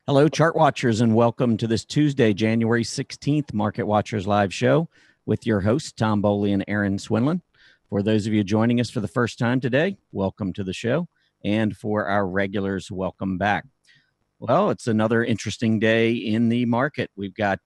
Hello, chart watchers, and welcome to this Tuesday, January 16th Market Watchers live show with your hosts, Tom Bowley and Aaron Swinlin. For those of you joining us for the first time today, welcome to the show. And for our regulars, welcome back. Well, it's another interesting day in the market. We've got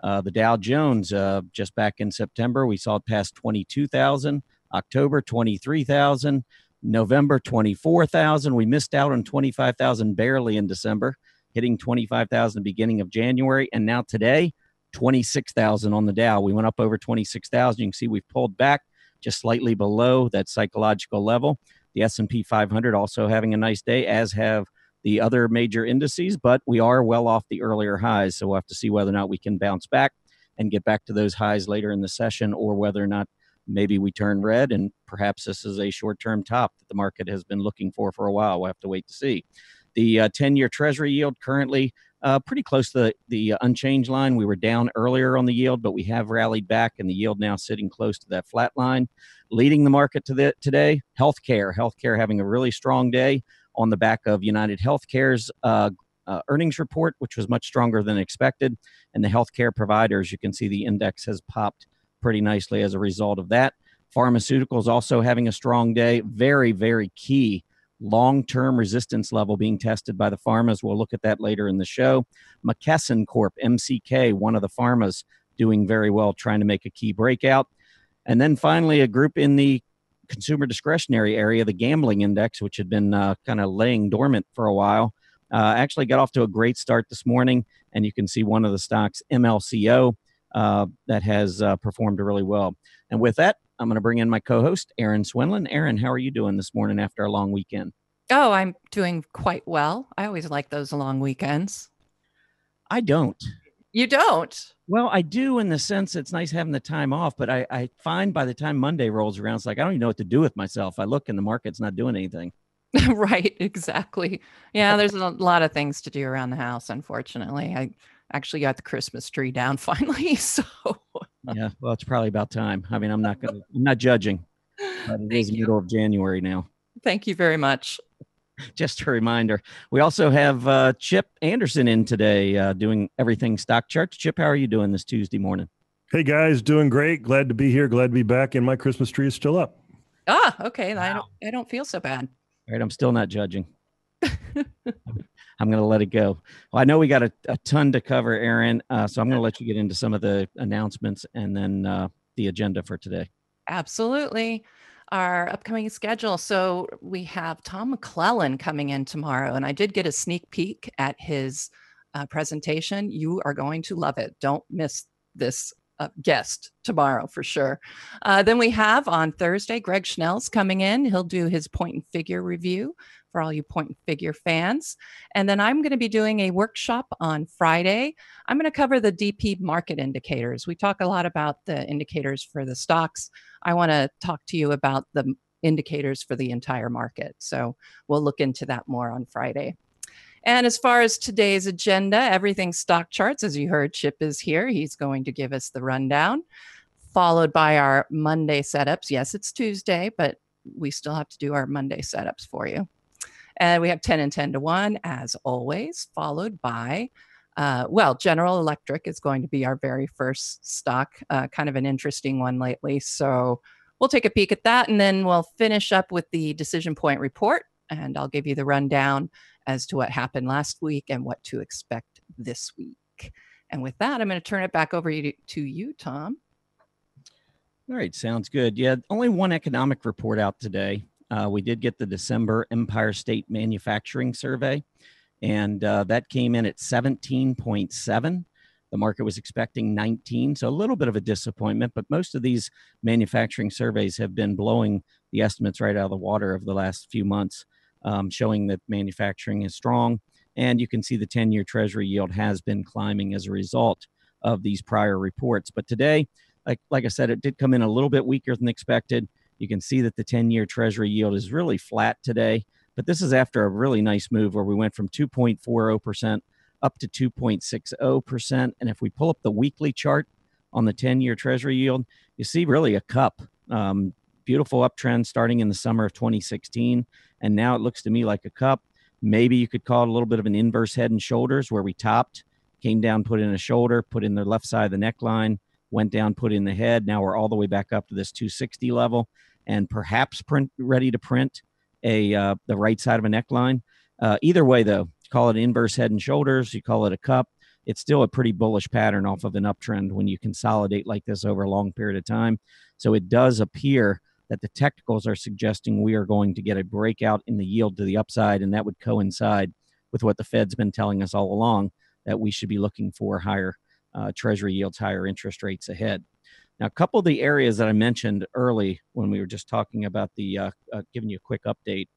the Dow Jones just back in September. We saw it past 22,000, October 23,000, November 24,000. We missed out on 25,000 barely in December, hitting 25,000 beginning of January. And now today, 26,000 on the Dow. We went up over 26,000. You can see we've pulled back just slightly below that psychological level. The S&P 500 also having a nice day, as have the other major indices, but we are well off the earlier highs. So we'll have to see whether or not we can bounce back and get back to those highs later in the session, or whether or not maybe we turn red and perhaps this is a short-term top that the market has been looking for a while. We'll have to wait to see. The 10-year Treasury yield currently pretty close to the unchanged line. We were down earlier on the yield, but we have rallied back, and the yield now sitting close to that flat line. Leading the market today, healthcare. Healthcare having a really strong day on the back of United Healthcare's earnings report, which was much stronger than expected. And the healthcare providers, you can see the index has popped pretty nicely as a result of that. Pharmaceuticals also having a strong day. Very, very key long-term resistance level being tested by the pharmas. We'll look at that later in the show. McKesson Corp, MCK, one of the pharmas, doing very well, trying to make a key breakout. And then finally, a group in the consumer discretionary area, the gambling index, which had been kind of laying dormant for a while, actually got off to a great start this morning. And you can see one of the stocks, MLCO, that has performed really well. And with that, I'm going to bring in my co-host, Aaron Swinlin. Aaron, how are you doing this morning after a long weekend? Oh, I'm doing quite well. I always like those long weekends. I don't. You don't? Well, I do in the sense it's nice having the time off, but I find by the time Monday rolls around, it's like I don't even know what to do with myself. I look and the market's not doing anything. Right, exactly. Yeah, there's a lot of things to do around the house, unfortunately. I actually got the Christmas tree down finally, so Yeah, well, it's probably about time. I mean, I'm not judging, but it is thank you. middle of January now. Thank you very much. Just a reminder. We also have Chip Anderson in today doing everything StockCharts. Chip, how are you doing this Tuesday morning? Hey guys, doing great. Glad to be here. Glad to be back. And my Christmas tree is still up. Okay. Wow. I don't feel so bad. All right, I'm still not judging. I'm going to let it go. Well, I know we got a ton to cover, Aaron, so I'm going to let you get into some of the announcements and then the agenda for today. Absolutely. Our upcoming schedule. So we have Tom McClellan coming in tomorrow, and I did get a sneak peek at his presentation. You are going to love it. Don't miss this guest tomorrow for sure. Then we have on Thursday, Greg Schnell's coming in. He'll do his point and figure review for all you point and figure fans. And then I'm going to be doing a workshop on Friday. I'm going to cover the DP market indicators. We talk a lot about the indicators for the stocks. I want to talk to you about the indicators for the entire market. So we'll look into that more on Friday. And as far as today's agenda, everything StockCharts, as you heard, Chip is here. He's going to give us the rundown, followed by our Monday setups. Yes, it's Tuesday, but we still have to do our Monday setups for you. And we have 10 and 10 to 1, as always, followed by, General Electric is going to be our very first stock, kind of an interesting one lately. So we'll take a peek at that, and then we'll finish up with the decision point report, and I'll give you the rundown as to what happened last week and what to expect this week. And with that, I'm going to turn it back over to you, Tom. All right, sounds good. Yeah, only one economic report out today. We did get the December Empire State Manufacturing Survey, and that came in at 17.7. The market was expecting 19, so a little bit of a disappointment, but most of these manufacturing surveys have been blowing the estimates right out of the water over the last few months, showing that manufacturing is strong. And you can see the 10-year Treasury yield has been climbing as a result of these prior reports. But today, like I said, it did come in a little bit weaker than expected. You can see that the 10-year Treasury yield is really flat today, but this is after a really nice move where we went from 2.40% up to 2.60%. And if we pull up the weekly chart on the 10-year Treasury yield, you see really a cup. Beautiful uptrend starting in the summer of 2016, and now it looks to me like a cup. Maybe you could call it a little bit of an inverse head and shoulders where we topped, came down, put in a shoulder, put in the left side of the neckline, went down, put in the head. Now we're all the way back up to this 260 level and perhaps ready to print the right side of a neckline. Either way, though, you call it inverse head and shoulders, you call it a cup, it's still a pretty bullish pattern off of an uptrend when you consolidate like this over a long period of time. So it does appear that the technicals are suggesting we are going to get a breakout in the yield to the upside, and that would coincide with what the Fed's been telling us all along, that we should be looking for higher Treasury yields, higher interest rates ahead. Now, a couple of the areas that I mentioned early when we were just talking about the giving you a quick update,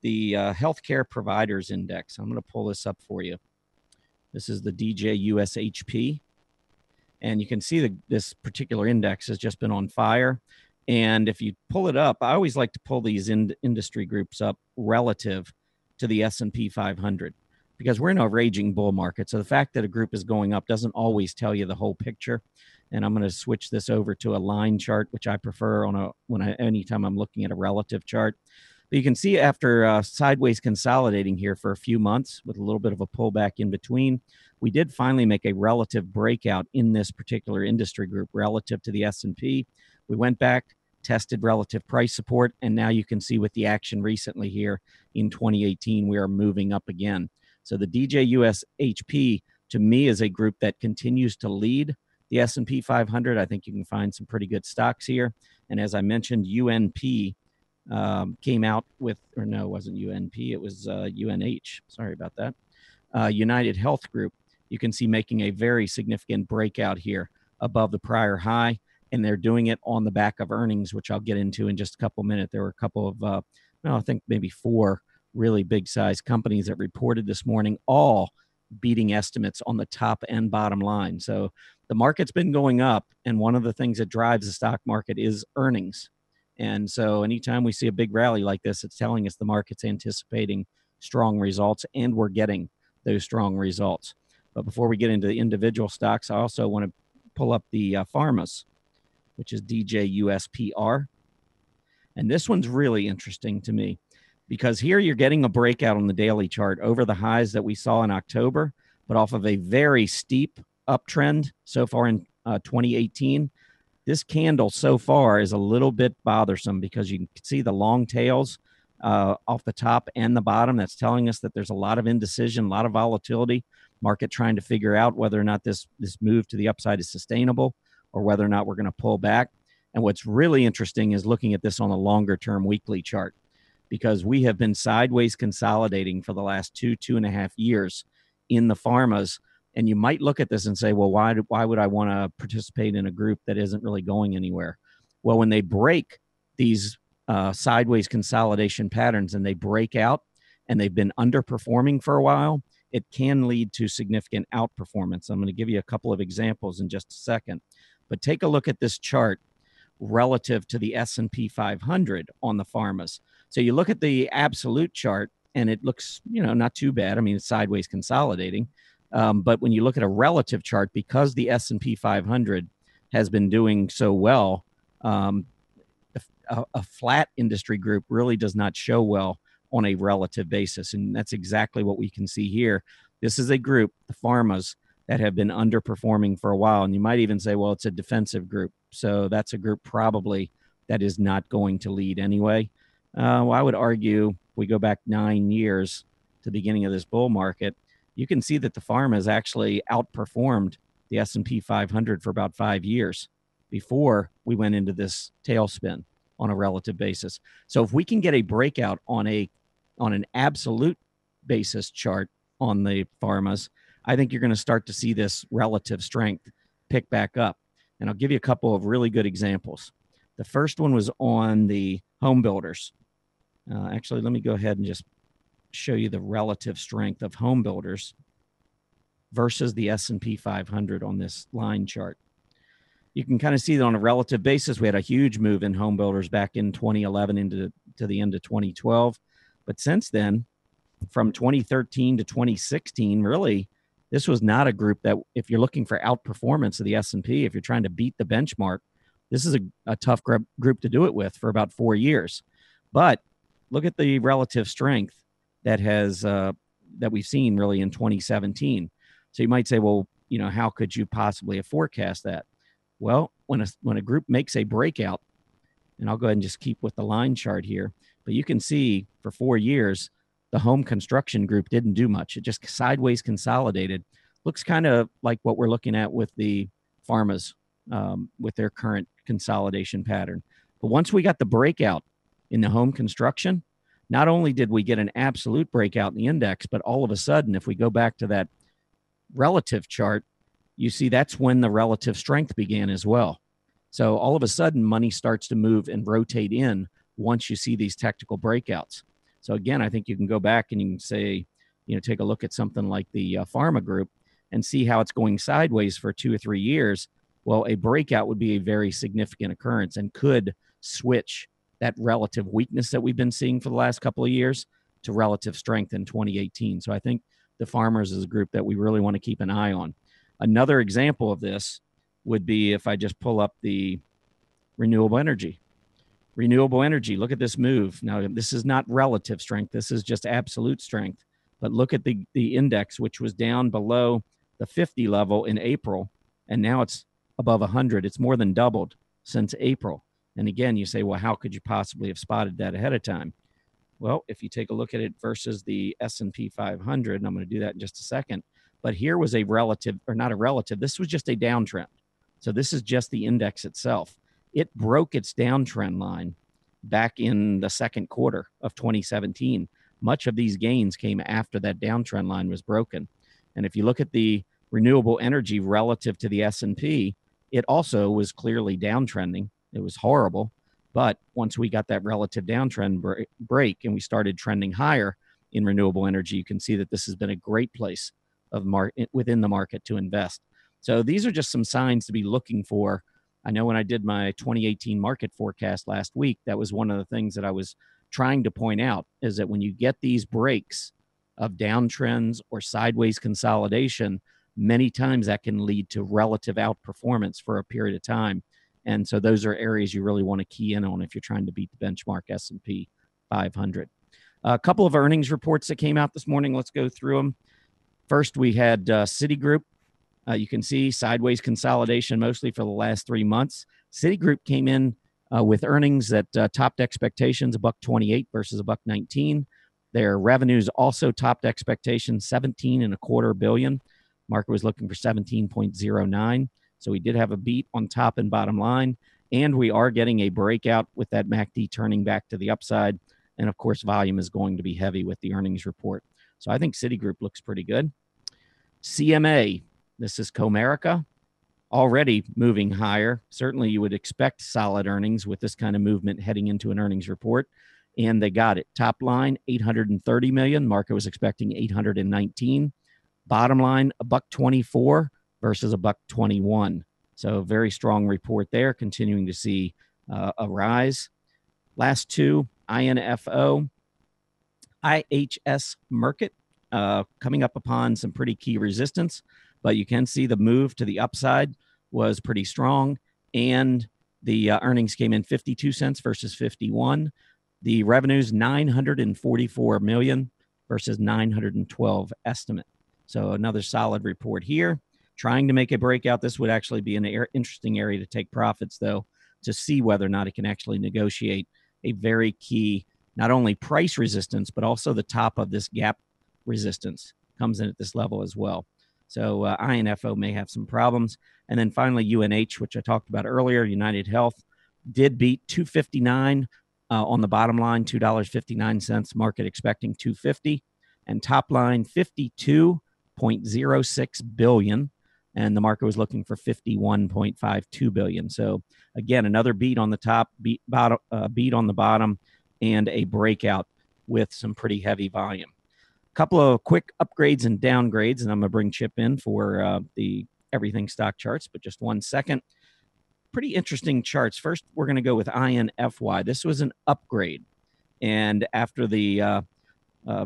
the Healthcare Providers Index. I'm going to pull this up for you. This is the DJUSHP. And you can see this particular index has just been on fire. And if you pull it up, I always like to pull these industry groups up relative to the S&P 500 because we're in a raging bull market. So the fact that a group is going up doesn't always tell you the whole picture. And I'm going to switch this over to a line chart, which I prefer anytime I'm looking at a relative chart. But you can see after sideways consolidating here for a few months with a little bit of a pullback in between, we did finally make a relative breakout in this particular industry group relative to the S&P. We went back, tested relative price support, and now you can see with the action recently here in 2018, we are moving up again. So the DJUSHP, to me, is a group that continues to lead the S&P 500. I think you can find some pretty good stocks here. And as I mentioned, UNP came out with, or no, it wasn't UNP, it was UNH. Sorry about that. United Health Group, you can see making a very significant breakout here above the prior high, and they're doing it on the back of earnings, which I'll get into in just a couple minutes. There were a couple of, I think maybe 4 really big size companies that reported this morning, all beating estimates on the top and bottom line. So the market's been going up, and one of the things that drives the stock market is earnings. And so anytime we see a big rally like this, it's telling us the market's anticipating strong results, and we're getting those strong results. But before we get into the individual stocks, I also want to pull up the pharmas, which is DJUSPR. And this one's really interesting to me because here you're getting a breakout on the daily chart over the highs that we saw in October, but off of a very steep uptrend so far in 2018. This candle so far is a little bit bothersome because you can see the long tails off the top and the bottom. That's telling us that there's a lot of indecision, a lot of volatility, market trying to figure out whether or not this move to the upside is sustainable or whether or not we're going to pull back. And what's really interesting is looking at this on a longer term weekly chart, because we have been sideways consolidating for the last 2.5 years in the pharmas. And you might look at this and say, well, why would I want to participate in a group that isn't really going anywhere? Well, when they break these sideways consolidation patterns and they break out and they've been underperforming for a while, it can lead to significant outperformance. I'm going to give you a couple of examples in just a second. But take a look at this chart relative to the S&P 500 on the pharmas. So you look at the absolute chart and it looks, not too bad. I mean, it's sideways consolidating. But when you look at a relative chart, because the S&P 500 has been doing so well, a flat industry group really does not show well on a relative basis. And that's exactly what we can see here. This is a group, the pharmas, that have been underperforming for a while. And you might even say, well, it's a defensive group. So that's a group probably that is not going to lead anyway. Well, I would argue we go back 9 years to the beginning of this bull market, you can see that the pharma has actually outperformed the S&P 500 for about 5 years before we went into this tailspin on a relative basis. So if we can get a breakout on an absolute basis chart on the pharmas, I think you're going to start to see this relative strength pick back up. And I'll give you a couple of really good examples. The first one was on the home builders. Actually, let me go ahead and just show you the relative strength of home builders versus the S&P 500 on this line chart. You can kind of see that on a relative basis, we had a huge move in home builders back in 2011 into the end of 2012. But since then, from 2013 to 2016, really, this was not a group that, if you're looking for outperformance of the S&P, if you're trying to beat the benchmark, this is a tough group to do it with for about 4 years. But look at the relative strength that has that we've seen really in 2017. So you might say, well, how could you possibly have forecast that? Well, when a group makes a breakout, and I'll go ahead and just keep with the line chart here, but you can see for 4 years, the home construction group didn't do much. It just sideways consolidated. Looks kind of like what we're looking at with the pharmas with their current consolidation pattern. But once we got the breakout in the home construction, not only did we get an absolute breakout in the index, but all of a sudden, if we go back to that relative chart, you see that's when the relative strength began as well. So all of a sudden, money starts to move and rotate in once you see these technical breakouts. So again, I think you can go back and you can say, take a look at something like the pharma group and see how it's going sideways for 2 or 3 years. Well, a breakout would be a very significant occurrence and could switch that relative weakness that we've been seeing for the last couple of years to relative strength in 2018. So I think the farmers is a group that we really want to keep an eye on. Another example of this would be if I just pull up the renewable energy. Renewable energy, look at this move. Now, this is not relative strength. This is just absolute strength. But look at the index, which was down below the 50 level in April, and now it's above 100. It's more than doubled since April. And again, you say, well, how could you possibly have spotted that ahead of time? Well, if you take a look at it versus the S&P 500, and I'm going to do that in just a second, but here was a relative, or not a relative, this was just a downtrend. So this is just the index itself. It broke its downtrend line back in the second quarter of 2017. Much of these gains came after that downtrend line was broken. And if you look at the renewable energy relative to the S&P, it also was clearly downtrending. It was horrible. But once we got that relative downtrend break and we started trending higher in renewable energy, you can see that this has been a great place of within the market to invest. So these are just some signs to be looking for. I know when I did my 2018 market forecast last week, that was one of the things that I was trying to point out, is that when you get these breaks of downtrends or sideways consolidation, many times that can lead to relative outperformance for a period of time. And so those are areas you really want to key in on if you're trying to beat the benchmark S&P 500. A couple of earnings reports that came out this morning. Let's go through them. First, we had Citigroup. You can see sideways consolidation mostly for the last 3 months. Citigroup came in with earnings that topped expectations, $1.28 versus $1.19. Their revenues also topped expectations, $17.25 billion. Market was looking for 17.09. So we did have a beat on top and bottom line, and we are getting a breakout with that MACD turning back to the upside. And of course, volume is going to be heavy with the earnings report. So I think Citigroup looks pretty good. CMA, this is Comerica, already moving higher. Certainly you would expect solid earnings with this kind of movement heading into an earnings report. And they got it. Top line, $830 million. Market was expecting $819. Bottom line, $1.24 versus $1.21. So very strong report there, continuing to see a rise. Last two, INFO, IHS Markit, coming up upon some pretty key resistance, but you can see the move to the upside was pretty strong, and the earnings came in 52 cents versus 51. The revenues, $944 million versus 912 estimate. So another solid report here. Trying to make a breakout. This would actually be an interesting area to take profits, though, to see whether or not it can actually negotiate a very key, not only price resistance, but also the top of this gap resistance comes in at this level as well. So INFO may have some problems. And then finally, UNH, which I talked about earlier, United Health, did beat $2.59 on the bottom line, $2.59, market expecting $2.50, and top line $52.06 billion. And the market was looking for $51.52 billion. So again, another beat on the top, beat on the bottom, and a breakout with some pretty heavy volume. A couple of quick upgrades and downgrades, and I'm going to bring Chip in for the everything stock charts, but just 1 second. Pretty interesting charts. First, we're going to go with INFY. This was an upgrade. And after the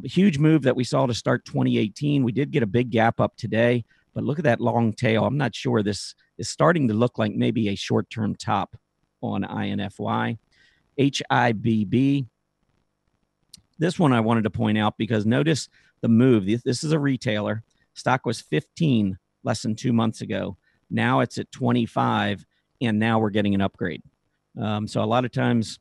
huge move that we saw to start 2018, we did get a big gap up today. But look at that long tail. I'm not sure. This is starting to look like maybe a short-term top on INFY. HIBB, This one I wanted to point out because notice the move. This is a retailer. Stock was 15 less than 2 months ago. Now it's at 25, and now we're getting an upgrade. So a lot of times,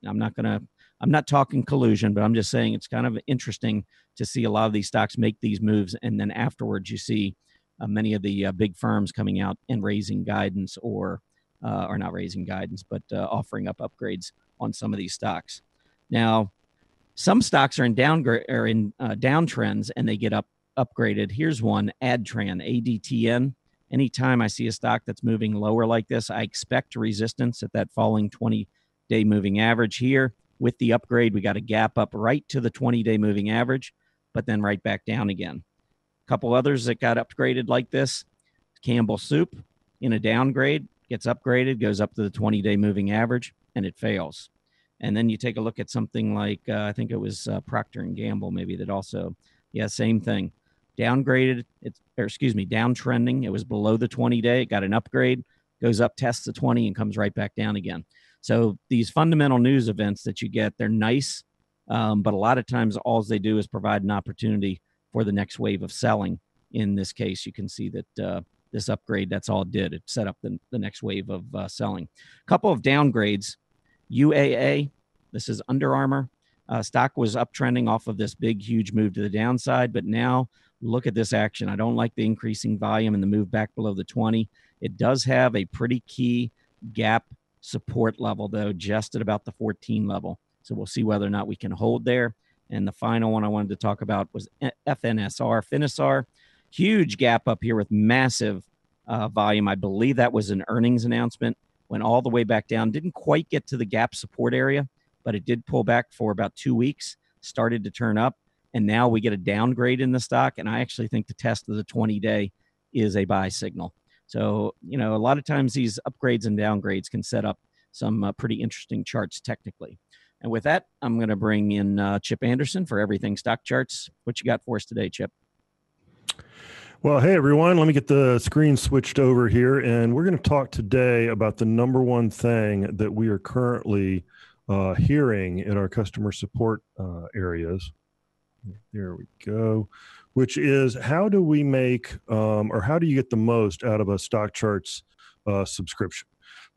I'm not talking collusion, but I'm just saying it's kind of interesting to see a lot of these stocks make these moves, and then afterwards you see many of the big firms coming out and raising guidance, or not raising guidance, but offering up upgrades on some of these stocks. Now, some stocks are in downtrends and they get upgraded. Here's one, ADTRAN, ADTN. Anytime I see a stock that's moving lower like this, I expect resistance at that falling 20-day moving average here. With the upgrade, we got a gap up right to the 20-day moving average, but then right back down again. A couple others that got upgraded like this, Campbell Soup in a downgrade, gets upgraded, goes up to the 20-day moving average, and it fails. And then you take a look at something like, I think it was Procter & Gamble maybe that also, same thing. Downgraded, downtrending. It was below the 20-day. It got an upgrade, goes up, tests the 20, and comes right back down again. So these fundamental news events that you get, they're nice, but a lot of times all they do is provide an opportunity for the next wave of selling. In this case, you can see that this upgrade, that's all it did. It set up the next wave of selling. A couple of downgrades. UAA, this is Under Armour. Stock was uptrending off of this big, huge move to the downside, but now look at this action. I don't like the increasing volume and the move back below the 20. It does have a pretty key gap support level, though, just at about the 14 level. So we'll see whether or not we can hold there. And the final one I wanted to talk about was Finisar. Huge gap up here with massive volume. I believe that was an earnings announcement. Went all the way back down. Didn't quite get to the gap support area, but it did pull back for about 2 weeks, started to turn up, and now we get a downgrade in the stock, and I actually think the test of the 20-day is a buy signal. So, a lot of times these upgrades and downgrades can set up some pretty interesting charts technically. And with that, I'm going to bring in Chip Anderson for Everything Stock Charts. What you got for us today, Chip? Well, hey, everyone. Let me get the screen switched over here, and we're going to talk today about the number one thing that we are currently hearing in our customer support areas. There we go. Which is, how do we make or how do you get the most out of a StockCharts subscription?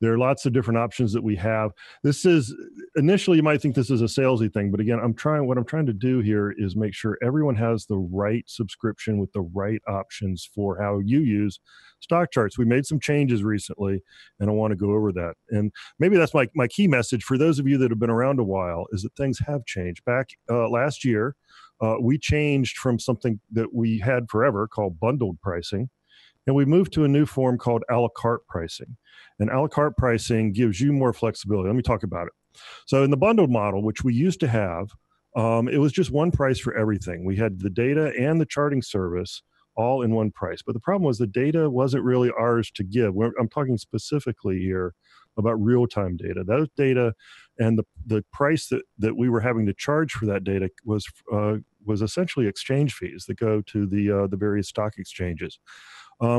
There are lots of different options that we have. This is, initially you might think this is a salesy thing, but again, what I'm trying to do here is make sure everyone has the right subscription with the right options for how you use StockCharts. We made some changes recently, and I want to go over that. And maybe that's my key message for those of you that have been around a while, is that things have changed. Back last year, we changed from something that we had forever called bundled pricing, and we moved to a new form called a la carte pricing. And a la carte pricing gives you more flexibility. Let me talk about it. So in the bundled model, which we used to have, it was just one price for everything. We had the data and the charting service all in one price. But the problem was the data wasn't really ours to give. I'm talking specifically here about real-time data. Those data and the price that we were having to charge for that data was essentially exchange fees that go to the various stock exchanges.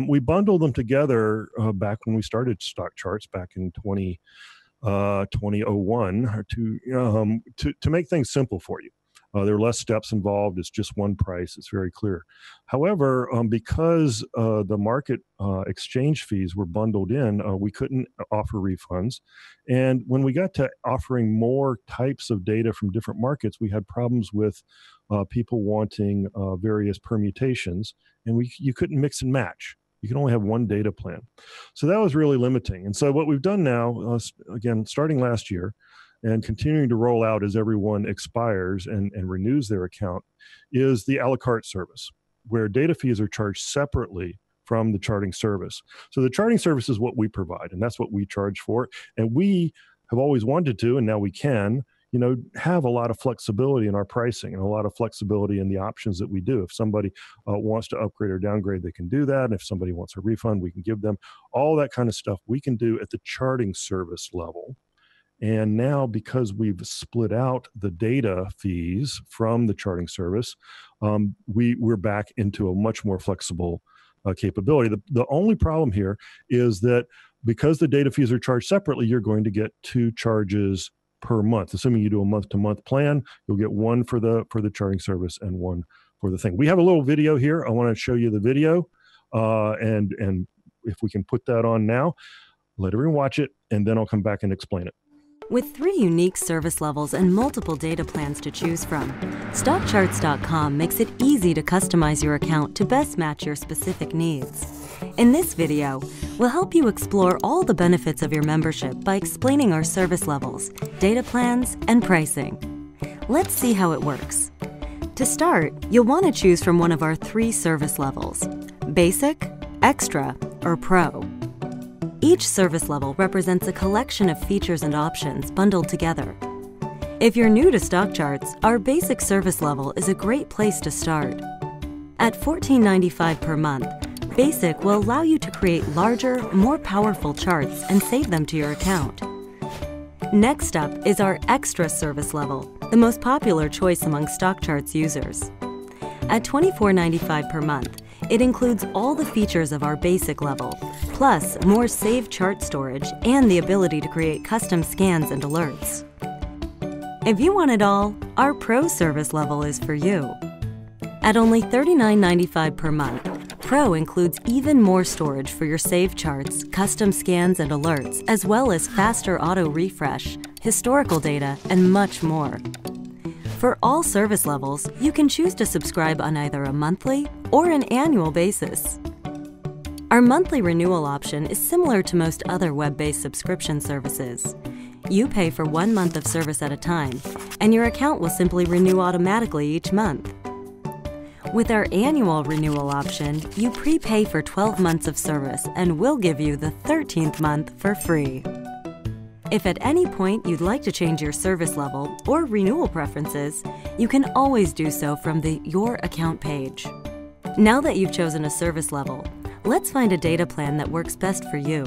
We bundled them together back when we started StockCharts back in 2001 to make things simple for you. There are less steps involved. It's just one price. It's very clear. However, because the market exchange fees were bundled in, we couldn't offer refunds. And when we got to offering more types of data from different markets, we had problems with people wanting various permutations, and you couldn't mix and match. You can only have one data plan. So that was really limiting. And so what we've done now, again, starting last year, and continuing to roll out as everyone expires and renews their account, is the a la carte service, where data fees are charged separately from the charting service. So the charting service is what we provide, and that's what we charge for. And we have always wanted to, and now we can, have a lot of flexibility in our pricing and a lot of flexibility in the options that we do. If somebody wants to upgrade or downgrade, they can do that. And if somebody wants a refund, we can give them all that kind of stuff we can do at the charting service level. And now, because we've split out the data fees from the charting service, we're back into a much more flexible capability. The only problem here is that because the data fees are charged separately, you're going to get two charges per month. Assuming you do a month-to-month plan, you'll get one for the charting service and one for the thing. We have a little video here. I want to show you the video, and if we can put that on now, let everyone watch it, and then I'll come back and explain it. With 3 unique service levels and multiple data plans to choose from, StockCharts.com makes it easy to customize your account to best match your specific needs. In this video, we'll help you explore all the benefits of your membership by explaining our service levels, data plans, and pricing. Let's see how it works. To start, you'll want to choose from one of our 3 service levels: Basic, Extra, or Pro. Each service level represents a collection of features and options bundled together. If you're new to StockCharts, our basic service level is a great place to start. At $14.95 per month, Basic will allow you to create larger, more powerful charts and save them to your account. Next up is our Extra service level, the most popular choice among StockCharts users. At $24.95 per month, it includes all the features of our basic level, plus more saved chart storage and the ability to create custom scans and alerts. If you want it all, our Pro service level is for you. At only $39.95 per month, Pro includes even more storage for your saved charts, custom scans and alerts, as well as faster auto refresh, historical data, and much more. For all service levels, you can choose to subscribe on either a monthly or an annual basis. Our monthly renewal option is similar to most other web-based subscription services. You pay for 1 month of service at a time, and your account will simply renew automatically each month. With our annual renewal option, you prepay for 12 months of service and we'll give you the 13th month for free. If at any point you'd like to change your service level or renewal preferences, you can always do so from the Your Account page. Now that you've chosen a service level, let's find a data plan that works best for you.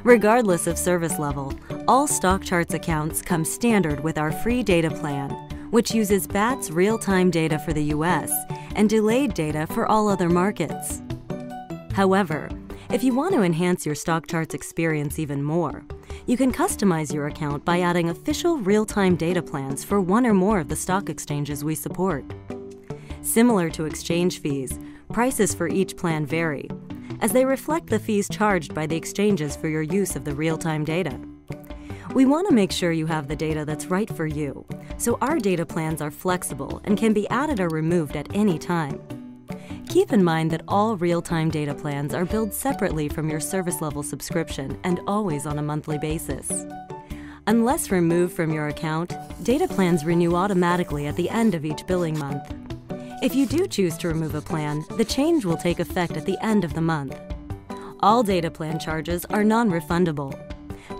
Regardless of service level, all StockCharts accounts come standard with our free data plan, which uses BAT's real-time data for the US and delayed data for all other markets. However, if you want to enhance your StockCharts experience even more, you can customize your account by adding official real-time data plans for one or more of the stock exchanges we support. Similar to exchange fees, prices for each plan vary, as they reflect the fees charged by the exchanges for your use of the real-time data. We want to make sure you have the data that's right for you, so our data plans are flexible and can be added or removed at any time. Keep in mind that all real-time data plans are billed separately from your service level subscription and always on a monthly basis. Unless removed from your account, data plans renew automatically at the end of each billing month. If you do choose to remove a plan, the change will take effect at the end of the month. All data plan charges are non-refundable.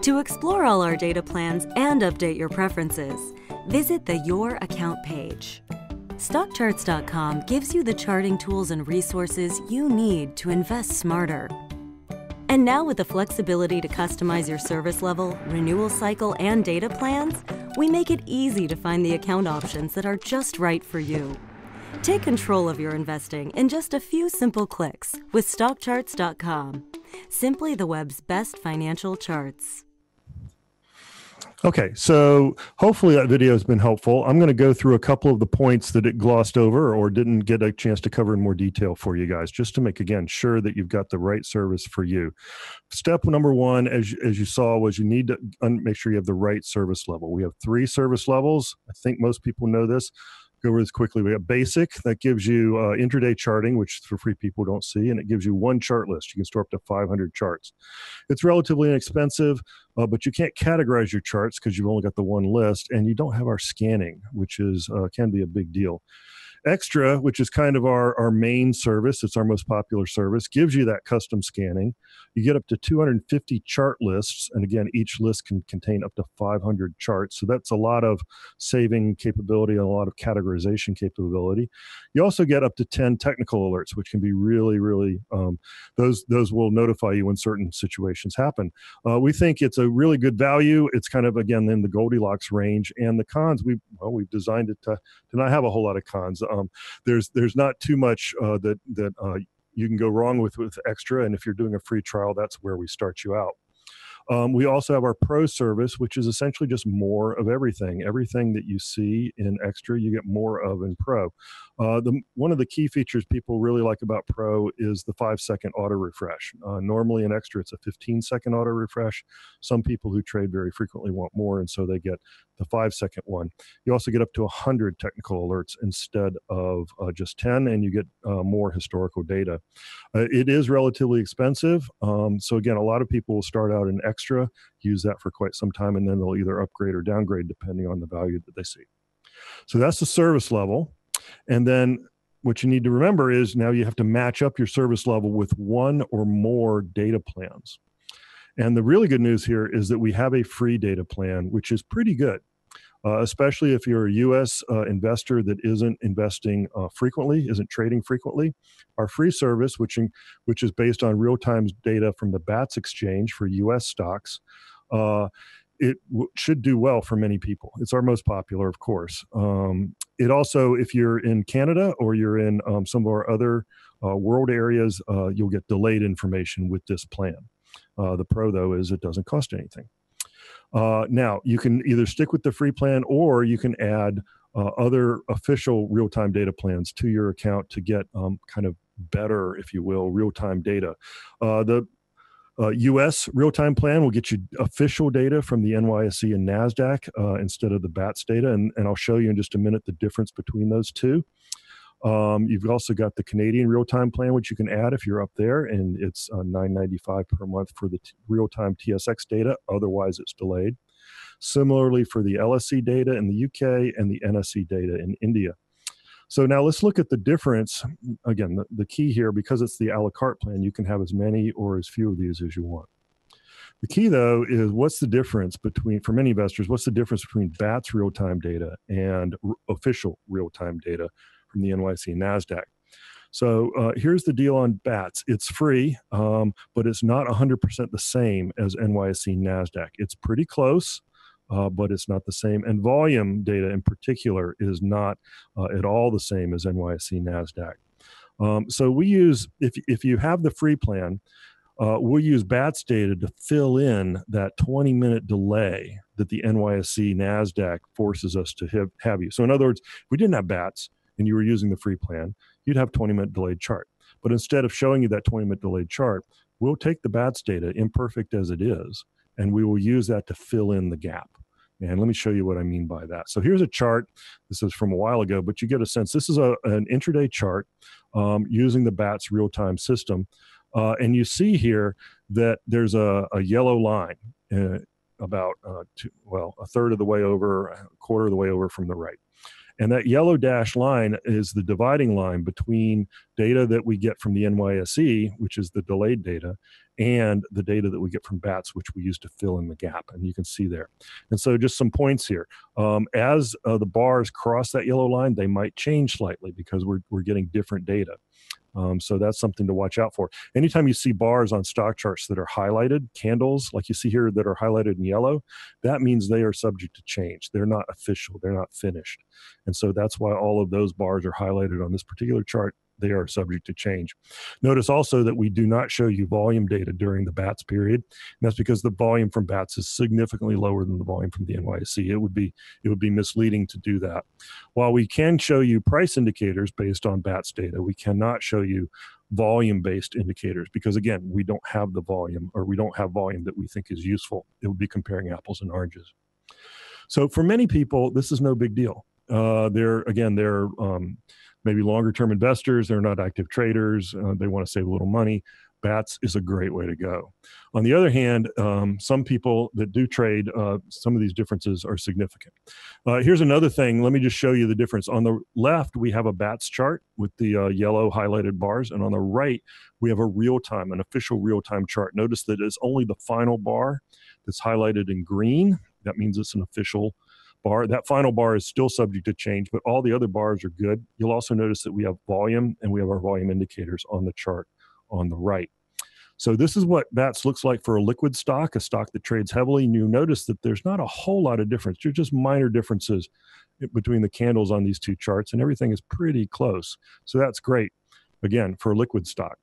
To explore all our data plans and update your preferences, visit the Your Account page. StockCharts.com gives you the charting tools and resources you need to invest smarter. And now with the flexibility to customize your service level, renewal cycle, and data plans, we make it easy to find the account options that are just right for you. Take control of your investing in just a few simple clicks with StockCharts.com, simply the web's best financial charts. Okay, so hopefully that video has been helpful. I'm going to go through a couple of the points that it glossed over or didn't get a chance to cover in more detail for you guys, just to make, again, sure that you've got the right service for you. Step number one, as you saw, was you need to make sure you have the right service level. We have 3 service levels. I think most people know this. Go over this quickly. We have Basic, that gives you intraday charting, which for free people don't see, and it gives you 1 chart list. You can store up to 500 charts. It's relatively inexpensive, but you can't categorize your charts because you've only got the 1 list, and you don't have our scanning, which is can be a big deal. Extra, which is kind of our main service, it's our most popular service, gives you that custom scanning. You get up to 250 chart lists, and again, each list can contain up to 500 charts. So that's a lot of saving capability and a lot of categorization capability. You also get up to 10 technical alerts, which can be really, really, those will notify you when certain situations happen. We think it's a really good value. It's kind of, again, in the Goldilocks range. And the cons, we've designed it to not have a whole lot of cons. There's not too much that you can go wrong with Extra, and if you're doing a free trial, that's where we start you out. We also have our Pro service, which is essentially just more of everything. Everything that you see in Extra, you get more of in Pro. One of the key features people really like about Pro is the 5-second auto refresh. Normally in Extra, it's a 15-second auto refresh. Some people who trade very frequently want more, and so they get the 5-second one. You also get up to 100 technical alerts instead of just 10, and you get more historical data. It is relatively expensive. So again, a lot of people will start out in Extra, use that for quite some time, and then they'll either upgrade or downgrade depending on the value that they see. So that's the service level. And then what you need to remember is now you have to match up your service level with one or more data plans. And the really good news here is that we have a free data plan, which is pretty good. Especially if you're a U.S. Investor that isn't investing frequently, isn't trading frequently. Our free service, which is based on real-time data from the BATS exchange for U.S. stocks, should do well for many people. It's our most popular, of course. It also, if you're in Canada or you're in some of our other world areas, you'll get delayed information with this plan. The Pro, though, is it doesn't cost anything. Now, you can either stick with the free plan or you can add other official real-time data plans to your account to get kind of better, if you will, real-time data. The U.S. real-time plan will get you official data from the NYSE and NASDAQ instead of the BATS data, and I'll show you in just a minute the difference between those two. You've also got the Canadian real-time plan, which you can add if you're up there, and it's $9.95 per month for the real-time TSX data. Otherwise, it's delayed. Similarly for the LSE data in the UK and the NSE data in India. So now let's look at the difference. Again, the key here, because it's the a la carte plan, you can have as many or as few of these as you want. The key, though, is what's the difference between, for many investors, what's the difference between BATS real-time data and official real-time data from the NYSE and NASDAQ. So here's the deal on BATS. It's free, but it's not 100% the same as NYSE and NASDAQ. It's pretty close, but it's not the same. And volume data in particular is not at all the same as NYSE and NASDAQ. So we use, if you have the free plan, we'll use BATS data to fill in that 20-minute delay that the NYSE NASDAQ forces us to have you. So in other words, if we didn't have BATS, and you were using the free plan, you'd have 20-minute delayed chart. But instead of showing you that 20-minute delayed chart, we'll take the BATS data, imperfect as it is, and we will use that to fill in the gap. And let me show you what I mean by that. So here's a chart. This is from a while ago, but you get a sense. This is an intraday chart using the BATS real-time system. And you see here that there's a yellow line about, a third of the way over, a quarter of the way over from the right. And that yellow dash line is the dividing line between data that we get from the NYSE, which is the delayed data, and the data that we get from BATS, which we use to fill in the gap. And you can see there. And so just some points here. As the bars cross that yellow line, they might change slightly because we're getting different data. So that's something to watch out for. Anytime you see bars on stock charts that are highlighted, candles like you see here that are highlighted in yellow, that means they are subject to change. They're not official. They're not finished. And so that's why all of those bars are highlighted on this particular chart. They are subject to change. Notice also that we do not show you volume data during the BATS period. And that's because the volume from BATS is significantly lower than the volume from the NYSE. It would be misleading to do that. While we can show you price indicators based on BATS data, we cannot show you volume-based indicators because, again, we don't have the volume, or we don't have volume that we think is useful. It would be comparing apples and oranges. So for many people, this is no big deal. They're maybe longer term investors. They're not active traders. They want to save a little money. BATS is a great way to go. On the other hand, some people that do trade, some of these differences are significant. Here's another thing. Let me just show you the difference. On the left, we have a BATS chart with the yellow highlighted bars. And on the right, we have a real-time, an official real-time chart. Notice that it's only the final bar that's highlighted in green. That means it's an official bar. That final bar is still subject to change, but all the other bars are good. You'll also notice that we have volume, and we have our volume indicators on the chart on the right. So this is what BATS looks like for a liquid stock, a stock that trades heavily. And you notice that there's not a whole lot of difference. There's just minor differences between the candles on these two charts, and everything is pretty close. So that's great, again, for a liquid stock.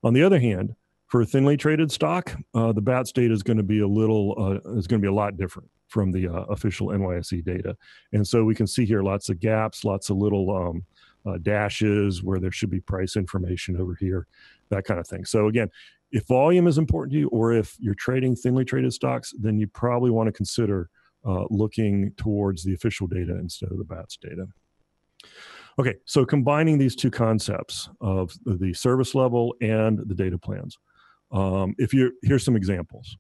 On the other hand, For a thinly traded stock, the BATS data is going to be a lot different from the official NYSE data. And so we can see here lots of gaps, lots of little dashes where there should be price information over here, that kind of thing. So again, if volume is important to you, or if you're trading thinly traded stocks, then you probably want to consider looking towards the official data instead of the BATS data. Okay, so combining these two concepts of the service level and the data plans. Here's some examples.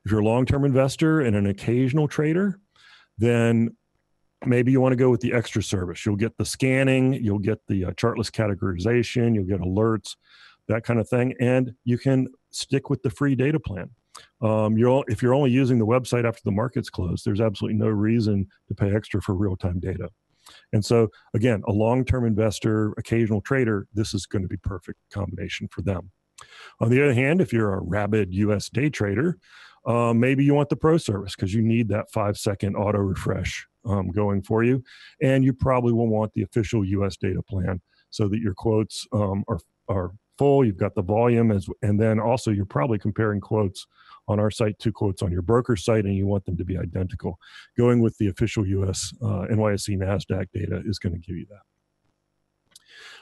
If you're a long-term investor and an occasional trader, then maybe you want to go with the extra service. You'll get the scanning, you'll get the chartless categorization, you'll get alerts, that kind of thing, and you can stick with the free data plan. If you're only using the website after the market's closed, there's absolutely no reason to pay extra for real-time data. And so, again, a long-term investor, occasional trader, this is going to be perfect combination for them. On the other hand, if you're a rabid US day trader, maybe you want the pro service because you need that 5-second auto refresh going for you. And you probably will want the official US data plan so that your quotes are full, you've got the volume, and then also you're probably comparing quotes on our site to quotes on your broker site, and you want them to be identical. Going with the official US NYSE NASDAQ data is going to give you that.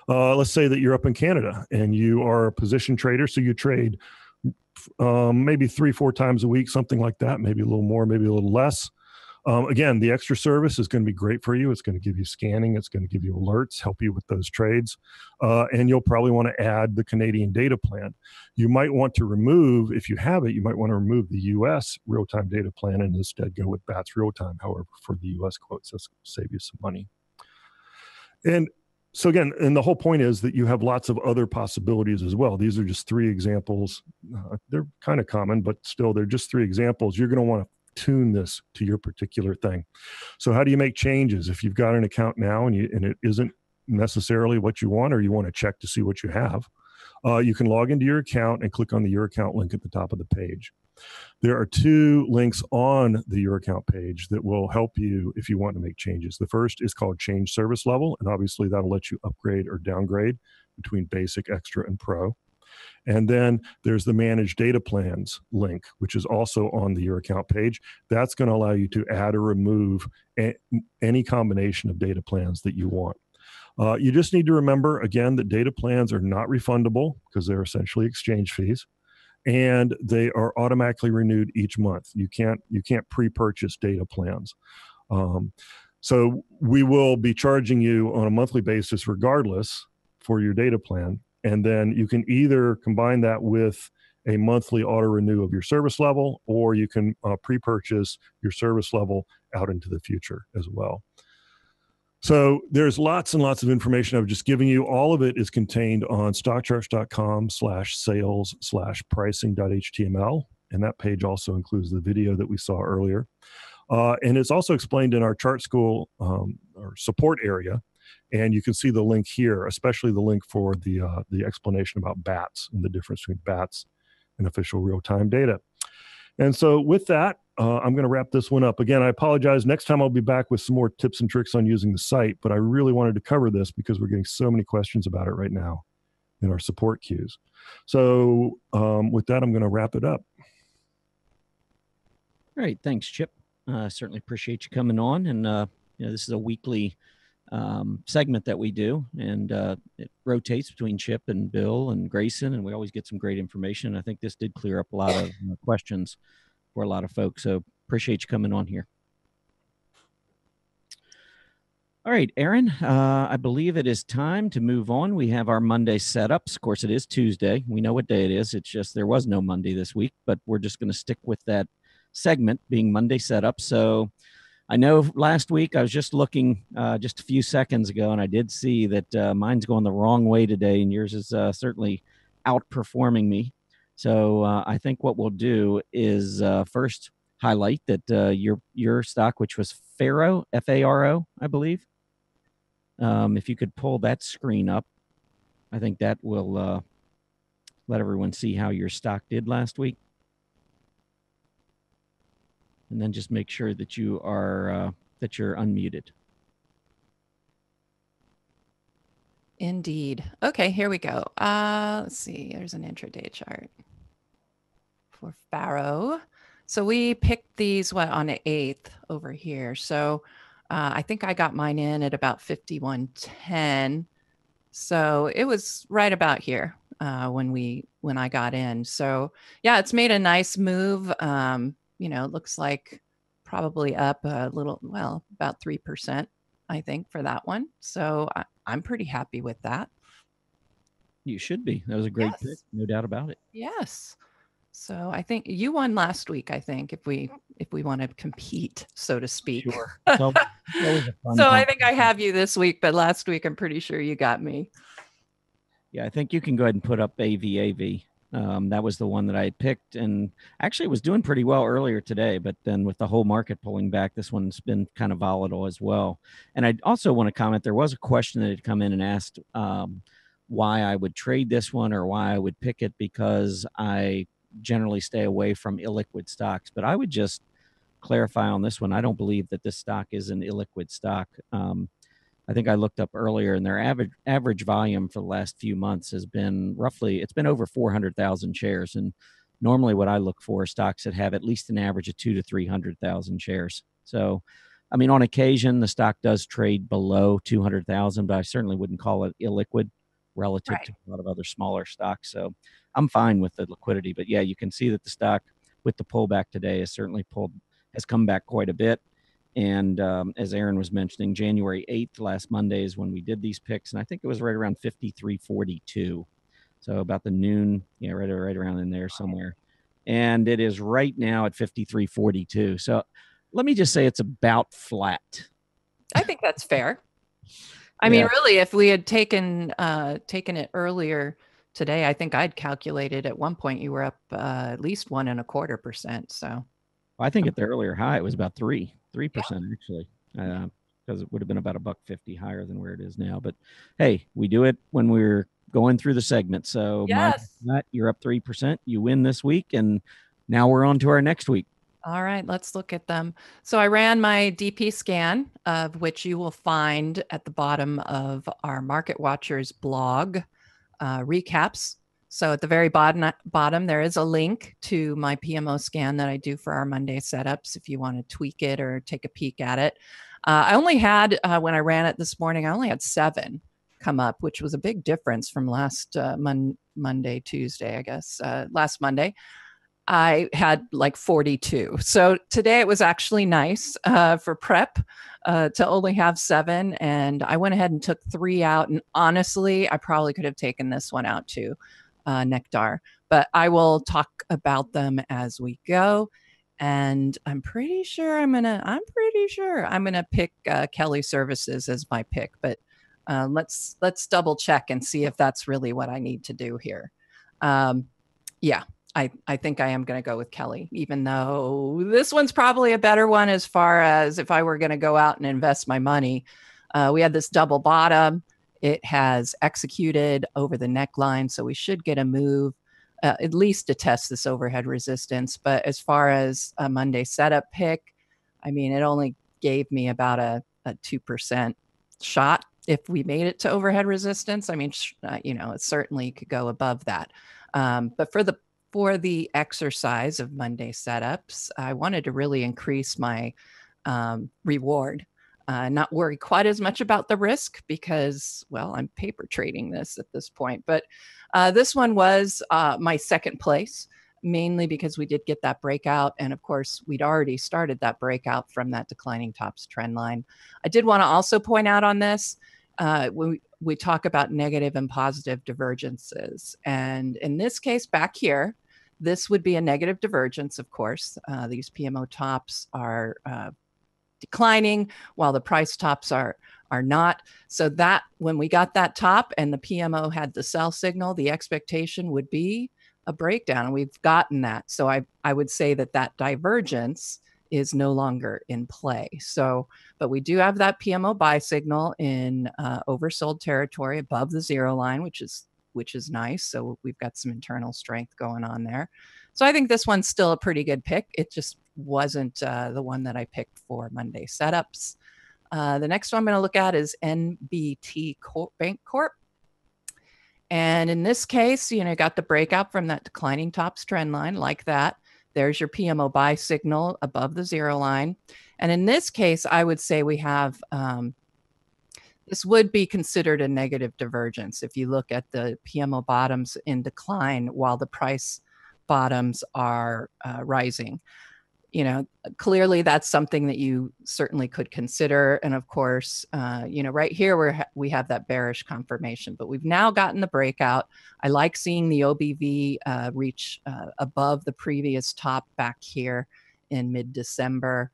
Let's say that you're up in Canada and you are a position trader, so you trade maybe 3-4 times a week, something like that, maybe a little more, maybe a little less. Again, the extra service is going to be great for you. It's going to give you scanning. It's going to give you alerts, help you with those trades. And you'll probably want to add the Canadian data plan. You might want to remove, if you have it, you might want to remove the US real-time data plan and instead go with BATS real-time. However, for the US quotes, that's going to save you some money. And so again, and the whole point is that you have lots of other possibilities as well. These are just 3 examples. They're kind of common, but still, they're just 3 examples. You're going to want to tune this to your particular thing. So how do you make changes? If you've got an account now and it isn't necessarily what you want, or you want to check to see what you have, you can log into your account and click on the Your Account link at the top of the page. There are 2 links on the Your Account page that will help you if you want to make changes. The first is called Change Service Level, and obviously that'll let you upgrade or downgrade between Basic, Extra, and Pro. And then there's the Manage Data Plans link, which is also on the Your Account page. That's going to allow you to add or remove any combination of data plans that you want. You just need to remember, again, that data plans are not refundable because they're essentially exchange fees, and they are automatically renewed each month. You can't pre-purchase data plans. So we will be charging you on a monthly basis regardless for your data plan. And then you can either combine that with a monthly auto renew of your service level, or you can pre-purchase your service level out into the future as well. So there's lots and lots of information I've just given you. All of it is contained on stockcharts.com/sales/pricing.html. And that page also includes the video that we saw earlier. And it's also explained in our Chart School or support area. And you can see the link here, especially the link for the explanation about BATS and the difference between BATS and official real-time data. And so with that, I'm going to wrap this one up. Again, I apologize. Next time I'll be back with some more tips and tricks on using the site, but I really wanted to cover this because we're getting so many questions about it right now in our support queues. So with that, I'm going to wrap it up. All right. Thanks, Chip. Certainly appreciate you coming on. And this is a weekly segment that we do, and it rotates between Chip and Bill and Grayson, and we always get some great information. I think this did clear up a lot of questions for a lot of folks, so appreciate you coming on here. All right, Aaron, I believe it is time to move on. We have our Monday setups. Of course, it is Tuesday. We know what day it is. It's just there was no Monday this week, but we're just going to stick with that segment being Monday setup. So I know last week I was just looking just a few seconds ago, and I did see that mine's going the wrong way today, and yours is certainly outperforming me. So I think what we'll do is first highlight that your stock, which was Faro, F-A-R-O, I believe. If you could pull that screen up, I think that will let everyone see how your stock did last week. And then just make sure that you are that you're unmuted. Indeed. Okay, here we go. Let's see. There's an intraday chart. for Faro. So we picked these on the 8th over here. So I think I got mine in at about 51.10. So it was right about here when I got in. So yeah, it's made a nice move. It looks like probably up a little, well, about 3%, I think, for that one. So I'm pretty happy with that. You should be. That was a great pick, no doubt about it. Yes. So I think you won last week, I think, if we want to compete, so to speak. Sure. So I think I have you this week, but last week I'm pretty sure you got me. Yeah, I think you can go ahead and put up AVAV. That was the one that I had picked, and actually it was doing pretty well earlier today, but then with the whole market pulling back, this one's been kind of volatile as well. And I also want to comment, there was a question that had come in and asked why I would trade this one or why I would pick it, because I generally stay away from illiquid stocks. But I would just clarify on this one, I don't believe that this stock is an illiquid stock. I think I looked up earlier, and their average volume for the last few months has been it's been over 400,000 shares. And normally what I look for are stocks that have at least an average of 200,000 to 300,000 shares. So, I mean, on occasion, the stock does trade below 200,000, but I certainly wouldn't call it illiquid relative to a lot of other smaller stocks. So I'm fine with the liquidity. But yeah, you can see that the stock with the pullback today has come back quite a bit. And as Aaron was mentioning, January 8th, last Monday, is when we did these picks. And I think it was right around 53.42. So about the noon, right around in there somewhere. And it is right now at 53.42. So let me just say it's about flat. I think that's fair. I mean, really, if we had taken it earlier today, I think I'd calculated at one point you were up at least 1.25%. So I think at the earlier high, it was about 3% actually, because it would have been about $1.50 higher than where it is now. But hey, we do it when we're going through the segment. So you're up 3%. You win this week, and now we're on to our next week. All right, let's look at them. So I ran my DP scan, of which you will find at the bottom of our Market Watchers blog recaps. So at the very bottom, there is a link to my PMO scan that I do for our Monday setups if you want to tweak it or take a peek at it. I only had, when I ran it this morning, I only had 7 come up, which was a big difference from last Tuesday, I guess. Last Monday, I had like 42. So today it was actually nice for prep to only have 7. And I went ahead and took 3 out. And honestly, I probably could have taken this one out too. Nectar, but I will talk about them as we go. And I'm pretty sure I'm gonna pick Kelly Services as my pick. But let's double check and see if that's really what I need to do here. I think I am going to go with Kelly, even though this one's probably a better one as far as if I were going to go out and invest my money. We had this double bottom. It has executed over the neckline, so we should get a move, at least to test this overhead resistance. But as far as a Monday setup pick, I mean, it only gave me about a 2% shot if we made it to overhead resistance. I mean, it certainly could go above that. But for the exercise of Monday setups, I wanted to really increase my reward. Not worry quite as much about the risk because, well, I'm paper trading this at this point. But this one was my second place, mainly because we did get that breakout. And of course, we'd already started that breakout from that declining tops trend line. I did want to also point out on this, when we talk about negative and positive divergences. And in this case back here, this would be a negative divergence, of course. These PMO tops are declining while the price tops are not. So that when we got that top and the PMO had the sell signal, the expectation would be a breakdown, and we've gotten that. So I would say that divergence is no longer in play. So, but we do have that PMO buy signal in oversold territory above the 0 line, which is nice. So we've got some internal strength going on there. So I think this one's still a pretty good pick. It just wasn't the one that I picked for Monday setups. The next one I'm going to look at is NBT Bank Corp. And in this case, you got the breakout from that declining tops trend line like that. There's your PMO buy signal above the 0 line. And in this case, I would say we have, this would be considered a negative divergence if you look at the PMO bottoms in decline while the price bottoms are rising. Clearly that's something that you certainly could consider. And of course, right here we have that bearish confirmation, but we've now gotten the breakout. I like seeing the OBV reach above the previous top back here in mid-December.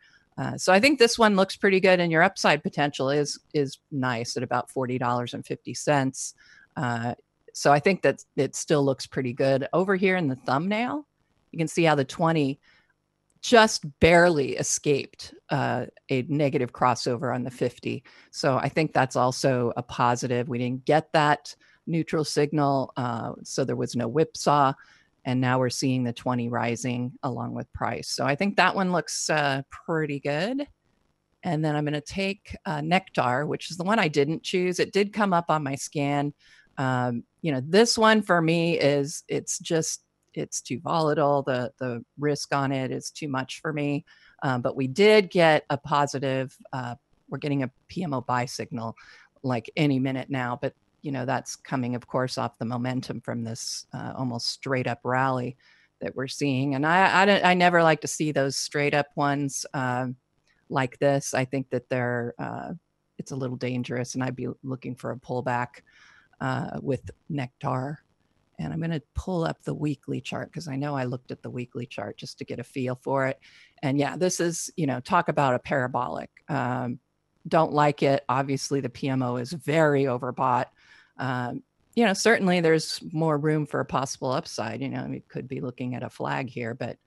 So I think this one looks pretty good, and your upside potential is nice at about $40.50. So I think that it still looks pretty good. Over here in the thumbnail, you can see how the 20 just barely escaped a negative crossover on the 50. So I think that's also a positive. We didn't get that neutral signal, so there was no whipsaw. And now we're seeing the 20 rising along with price. So I think that one looks pretty good. And then I'm going to take Nectar, which is the one I didn't choose. It did come up on my scan. This one for me is, it's too volatile. The risk on it is too much for me. But we did get a positive, we're getting a PMO buy signal like any minute now. But, that's coming, of course, off the momentum from this almost straight up rally that we're seeing. And I never like to see those straight up ones like this. I think that it's a little dangerous, and I'd be looking for a pullback with Nectar. And I'm going to pull up the weekly chart because I know I looked at the weekly chart just to get a feel for it. And yeah, this is, talk about a parabolic. Don't like it. Obviously, the PMO is very overbought. Certainly there's more room for a possible upside. We could be looking at a flag here, but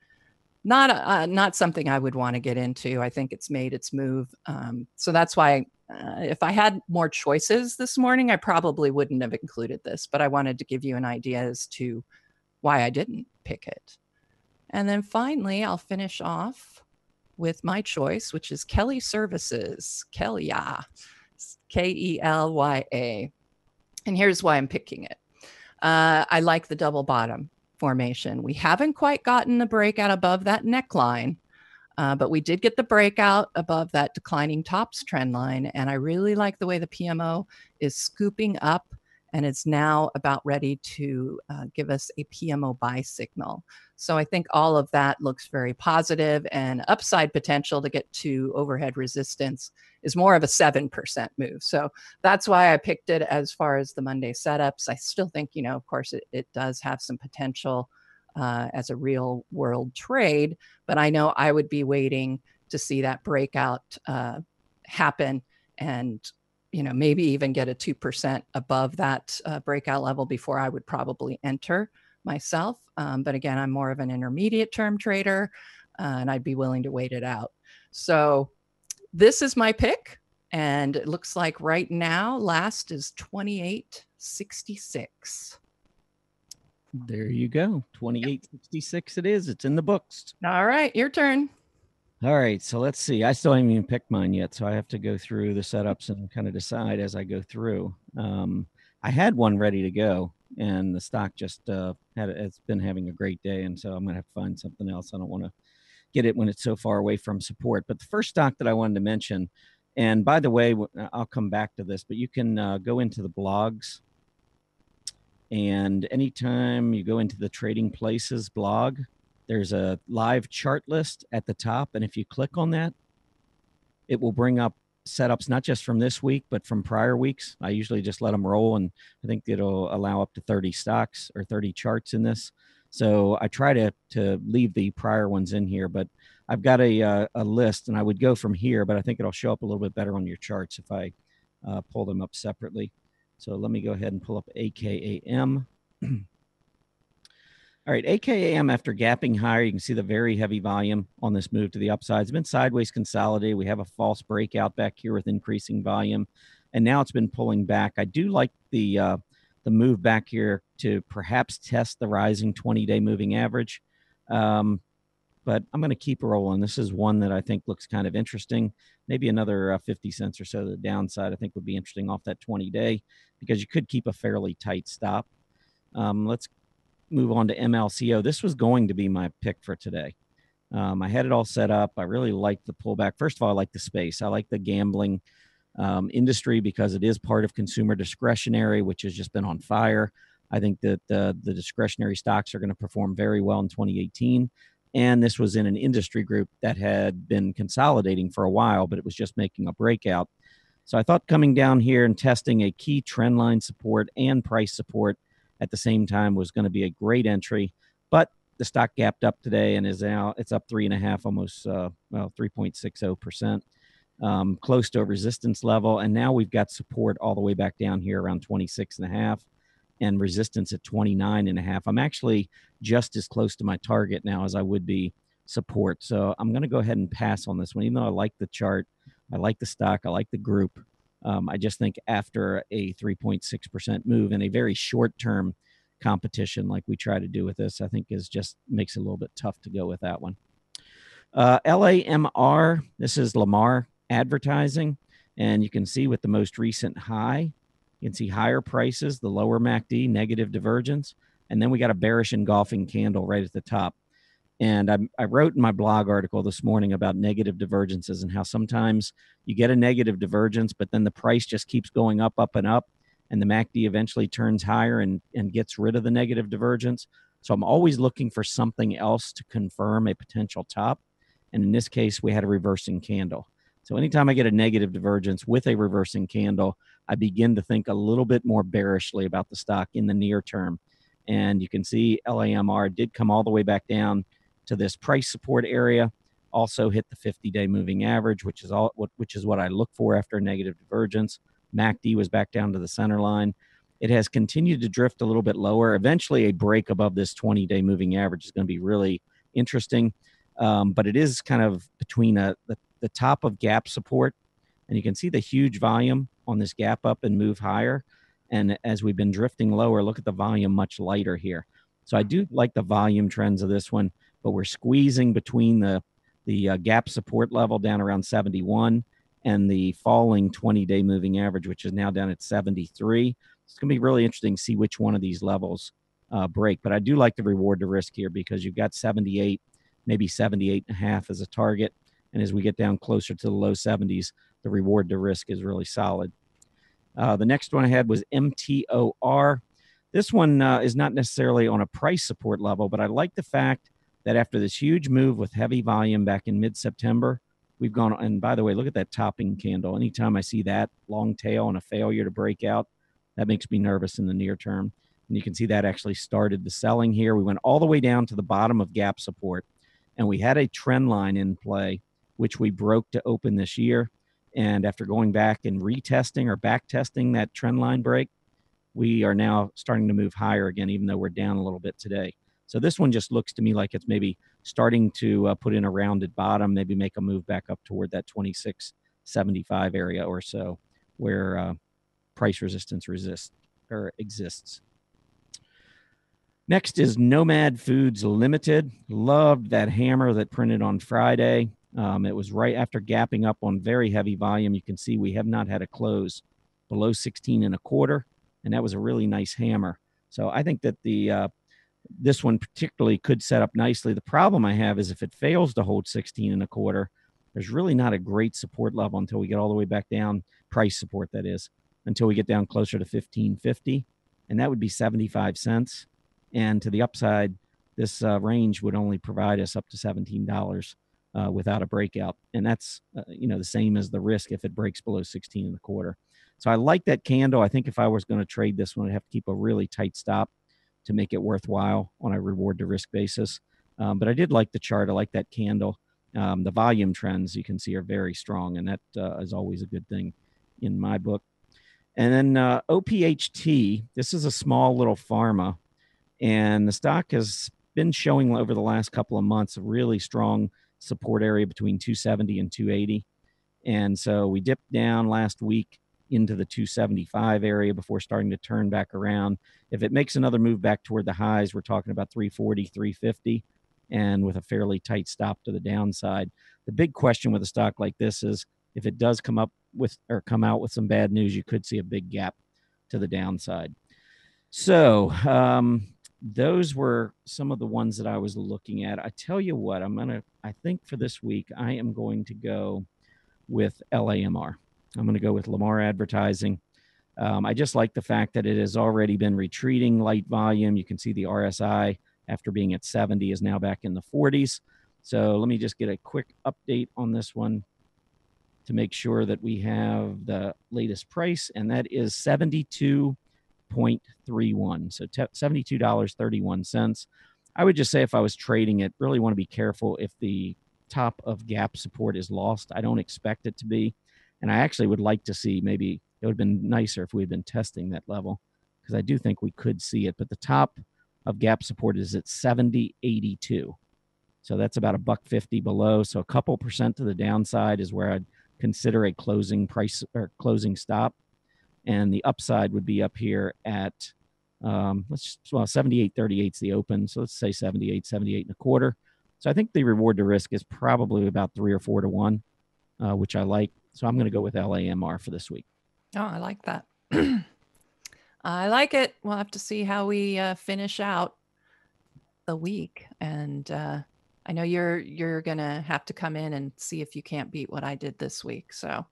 not something I would want to get into. I think it's made its move. So that's why if I had more choices this morning, I probably wouldn't have included this, but I wanted to give you an idea as to why I didn't pick it. And then finally, I'll finish off with my choice, which is Kelly Services, Kelya, Kelya. And here's why I'm picking it. I like the double bottom formation. We haven't quite gotten the breakout above that neckline, but we did get the breakout above that declining tops trend line. And I really like the way the PMO is scooping up, and it's now about ready to give us a PMO buy signal. So I think all of that looks very positive, and upside potential to get to overhead resistance is more of a 7% move. So that's why I picked it as far as the Monday setups. I still think, of course, it does have some potential as a real world trade, but I know I would be waiting to see that breakout happen, and maybe even get a 2% above that breakout level before I would probably enter myself. But again, I'm more of an intermediate term trader, and I'd be willing to wait it out. So this is my pick, and it looks like right now last is 28.66. There you go. 28.66 it is. It's in the books. All right, your turn. All right, so let's see. I still haven't even picked mine yet, so I have to go through the setups and kind of decide as I go through. I had one ready to go, and the stock just it's been having a great day, and so I'm going to have to find something else. I don't want to get it when it's so far away from support. But the first stock that I wanted to mention, and by the way, I'll come back to this, but you can go into the blogs, and anytime you go into the Trading Places blog, there's a live chart list at the top. And if you click on that, it will bring up setups, not just from this week, but from prior weeks. I usually just let them roll, and I think it'll allow up to 30 stocks or 30 charts in this. So I try to leave the prior ones in here, but I've got a list, and I would go from here, but I think it'll show up a little bit better on your charts if I pull them up separately. So let me go ahead and pull up AKAM. All right, AKAM, after gapping higher, you can see the very heavy volume on this move to the upside. It's been sideways consolidated. We have a false breakout back here with increasing volume, and now it's been pulling back. I do like the move back here to perhaps test the rising 20-day moving average, but I'm going to keep rolling. This is one that I think looks kind of interesting. Maybe another 50 cents or so to the downside I think would be interesting off that 20-day, because you could keep a fairly tight stop. Let's move on to MLCO. This was going to be my pick for today. I had it all set up. I really like the pullback. First of all, I like the space. I like the gambling industry because it is part of consumer discretionary, which has just been on fire. I think that the discretionary stocks are going to perform very well in 2018. And this was in an industry group that had been consolidating for a while, but it was just making a breakout. So I thought coming down here and testing a key trend line support and price support at the same time was going to be a great entry. But the stock gapped up today and is now, it's up 3.5, almost 3.60%, close to a resistance level. And now we've got support all the way back down here around 26.5 and resistance at 29.5. I'm actually just as close to my target now as I would be support. So I'm going to go ahead and pass on this one, even though I like the chart, I like the stock, I like the group. I just think after a 3.6% move in a very short-term competition like we try to do with this, I think is just makes it a little bit tough to go with that one. LAMR, this is Lamar Advertising, and you can see with the most recent high, you can see higher prices, the lower MACD, negative divergence, and then we got a bearish engulfing candle right at the top. And I wrote in my blog article this morning about negative divergences and how sometimes you get a negative divergence, but then the price just keeps going up, and up, and the MACD eventually turns higher and gets rid of the negative divergence. So I'm always looking for something else to confirm a potential top. And in this case, we had a reversing candle. So anytime I get a negative divergence with a reversing candle, I begin to think a little bit more bearishly about the stock in the near term. And you can see LAMR did come all the way back down to this price support area, also hit the 50-day moving average, which is what I look for after a negative divergence. MACD was back down to the center line. It has continued to drift a little bit lower. Eventually, a break above this 20-day moving average is going to be really interesting. But it is kind of between the top of gap support, and you can see the huge volume on this gap up and move higher. And as we've been drifting lower, look at the volume much lighter here. So I do like the volume trends of this one, but we're squeezing between the gap support level down around 71 and the falling 20-day moving average, which is now down at 73. It's going to be really interesting to see which one of these levels break. But I do like the reward to risk here because you've got 78, maybe 78.5 as a target. And as we get down closer to the low 70s, the reward to risk is really solid. The next one I had was MTOR. This one is not necessarily on a price support level, but I like the fact that after this huge move with heavy volume back in mid-September, we've gone, and by the way, look at that topping candle. Anytime I see that long tail and a failure to break out, that makes me nervous in the near term. And you can see that actually started the selling here. We went all the way down to the bottom of gap support, and we had a trend line in play, which we broke to open this year. And after going back and retesting or back testing that trend line break, we are now starting to move higher again, even though we're down a little bit today. So this one just looks to me like it's maybe starting to put in a rounded bottom, maybe make a move back up toward that 26.75 area or so, where price resistance exists. Next is Nomad Foods Limited. Loved that hammer that printed on Friday. It was right after gapping up on very heavy volume. You can see we have not had a close below 16.25, and that was a really nice hammer. So I think that this one particularly could set up nicely. The problem I have is if it fails to hold 16.25, there's really not a great support level until we get all the way back down, price support that is, until we get down closer to 15.50, and that would be 75 cents. And to the upside, this range would only provide us up to $17 without a breakout, and that's the same as the risk if it breaks below 16.25. So I like that candle. I think if I was going to trade this one, I'd have to keep a really tight stop to make it worthwhile on a reward to risk basis. But I did like the chart. I like that candle. The volume trends you can see are very strong, and that is always a good thing in my book. And then OPHT, this is a small little pharma, and the stock has been showing over the last couple of months a really strong support area between 270 and 280. And so we dipped down last week into the 275 area before starting to turn back around. If it makes another move back toward the highs, we're talking about 340, 350, and with a fairly tight stop to the downside. The big question with a stock like this is if it does come out with some bad news, you could see a big gap to the downside. So those were some of the ones that I was looking at. I tell you what, I think for this week, I am going to go with LAMR. I'm going to go with Lamar Advertising. I just like the fact that it has already been retreating light volume. You can see the RSI after being at 70 is now back in the 40s. So let me just get a quick update on this one to make sure that we have the latest price, and that is 72.31. So $72.31. I would just say if I was trading it, really want to be careful if the top of gap support is lost. I don't expect it to be. And I actually would like to see, maybe it would have been nicer if we had been testing that level, because I do think we could see it. But the top of gap support is at 70.82. So that's about $1.50 below. So a couple percent to the downside is where I'd consider a closing price or closing stop. And the upside would be up here at 78.38 is the open. So let's say 78 and a quarter. So I think the reward to risk is probably about 3 or 4 to 1, which I like. So I'm going to go with LAMR for this week. Oh, I like that. I like it. We'll have to see how we finish out the week. And I know you're going to have to come in and see if you can't beat what I did this week. So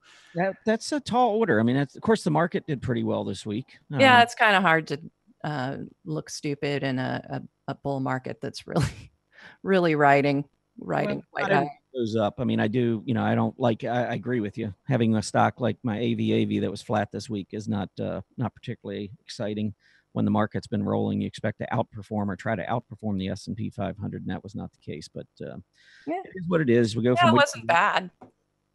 that's a tall order. I mean, of course, the market did pretty well this week. Yeah, it's kind of hard to look stupid in a bull market that's really riding quite high. Goes up. I mean, I do, I don't like, I agree with you. Having a stock like my AV that was flat this week is not particularly exciting. When the market's been rolling, you expect to outperform or try to outperform the S&P 500, and that was not the case. But it is what it is. We go from. It wasn't bad.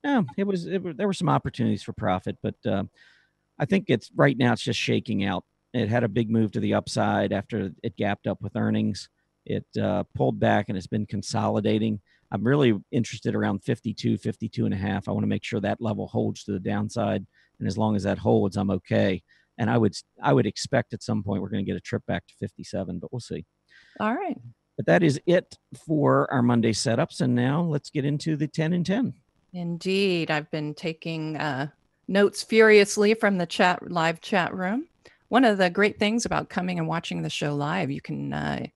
No, it was. There were some opportunities for profit, but I think right now it's just shaking out. It had a big move to the upside after it gapped up with earnings. It pulled back and it's been consolidating. I'm really interested around 52 and a half. I want to make sure that level holds to the downside. And as long as that holds, I'm okay. And I would expect at some point we're going to get a trip back to 57, but we'll see. All right. But that is it for our Monday setups. And now let's get into the 10 and 10. Indeed. I've been taking notes furiously from the live chat room. One of the great things about coming and watching the show live, you can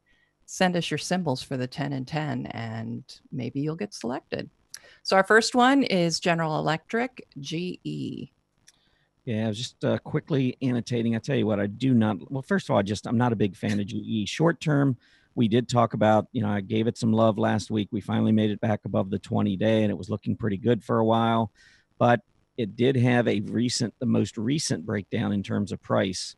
send us your symbols for the 10 and 10, and maybe you'll get selected. So our first one is General Electric, GE. Yeah, I was just quickly annotating. I tell you what, I do not. Well, first of all, I'm not a big fan of GE. Short term, we did talk about, I gave it some love last week. We finally made it back above the 20-day, and it was looking pretty good for a while. But it did have the most recent breakdown in terms of price.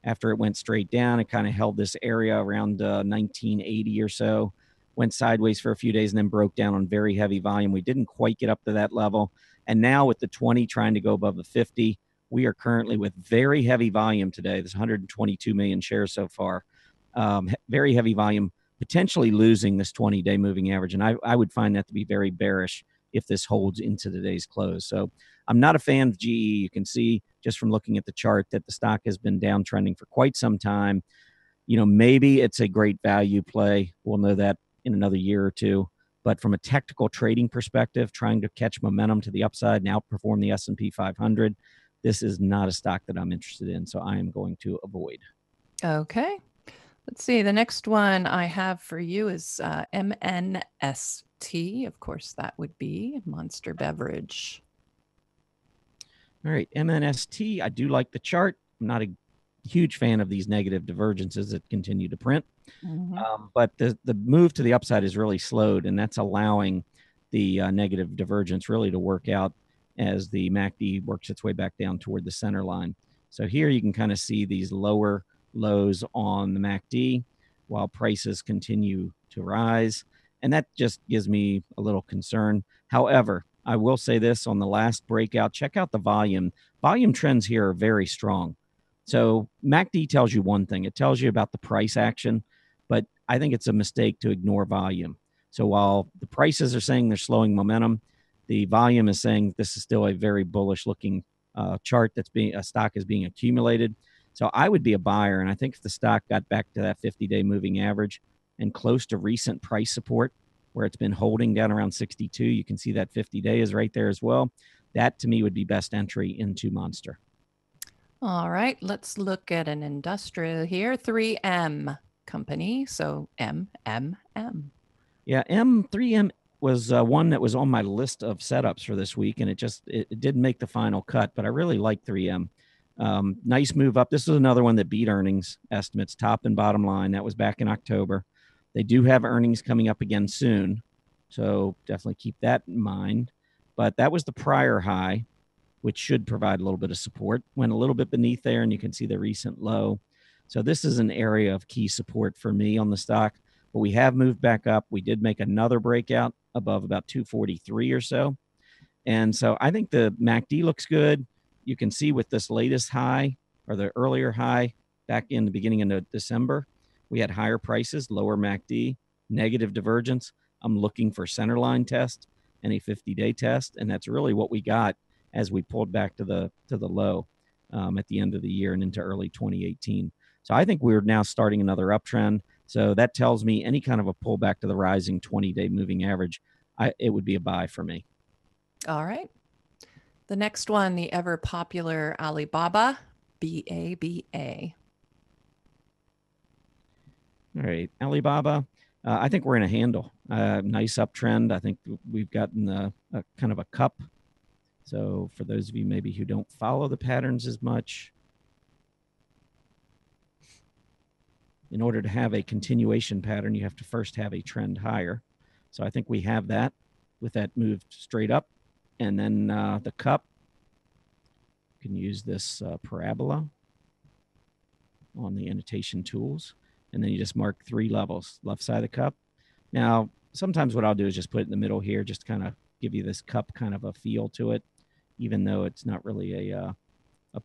After it went straight down, it kind of held this area around 1980 or so, went sideways for a few days and then broke down on very heavy volume. We didn't quite get up to that level. And now with the 20 trying to go above the 50, we are currently with very heavy volume today. There's 122 million shares so far. Very heavy volume, potentially losing this 20-day moving average. And I would find that to be very bearish if this holds into today's close. So I'm not a fan of GE. You can see just from looking at the chart that the stock has been downtrending for quite some time. Maybe it's a great value play. We'll know that in another year or two. But from a technical trading perspective, trying to catch momentum to the upside and outperform the S&P 500, this is not a stock that I'm interested in. So I am going to avoid. Okay. Let's see. The next one I have for you is MNST. Of course, that would be Monster Beverage. All right, MNST, I do like the chart. I'm not a huge fan of these negative divergences that continue to print. Mm-hmm. But the move to the upside is really slowed, and that's allowing the negative divergence really to work out as the MACD works its way back down toward the center line. So here you can kind of see these lower lows on the MACD while prices continue to rise. And that just gives me a little concern. However, I will say this on the last breakout, check out the volume. Volume trends here are very strong. So MACD tells you one thing. It tells you about the price action, but I think it's a mistake to ignore volume. So while the prices are saying they're slowing momentum, the volume is saying this is still a very bullish looking chart a stock is being accumulated. So I would be a buyer. And I think if the stock got back to that 50-day moving average and close to recent price support, where it's been holding down around 62, you can see that 50-day is right there as well. That to me would be best entry into Monster. All right, let's look at an industrial here, 3M company. So MMM. Yeah, M3M was one that was on my list of setups for this week, and it didn't make the final cut, but I really like 3M. Nice move up. This is another one that beat earnings estimates, top and bottom line. That was back in October. They do have earnings coming up again soon, so definitely keep that in mind. But that was the prior high, which should provide a little bit of support. Went a little bit beneath there, and you can see the recent low. So this is an area of key support for me on the stock. But we have moved back up. We did make another breakout above about 243 or so. And so I think the MACD looks good. You can see with this latest high or the earlier high back in the beginning of December, we had higher prices, lower MACD, negative divergence. I'm looking for center line test and a 50-day test. And that's really what we got as we pulled back to the low at the end of the year and into early 2018. So I think we're now starting another uptrend. So that tells me any kind of a pullback to the rising 20-day moving average, it would be a buy for me. All right. The next one, the ever popular Alibaba, BABA. All right, Alibaba. I think we're in a handle. Nice uptrend. I think we've gotten a kind of a cup. So for those of you maybe who don't follow the patterns as much, in order to have a continuation pattern, you have to first have a trend higher. So I think we have that with that move straight up. And then the cup, you can use this parabola on the annotation tools. And then you just mark 3 levels, left side of the cup. Now, sometimes what I'll do is just put it in the middle here, just kind of give you this cup kind of a feel to it, even though it's not really a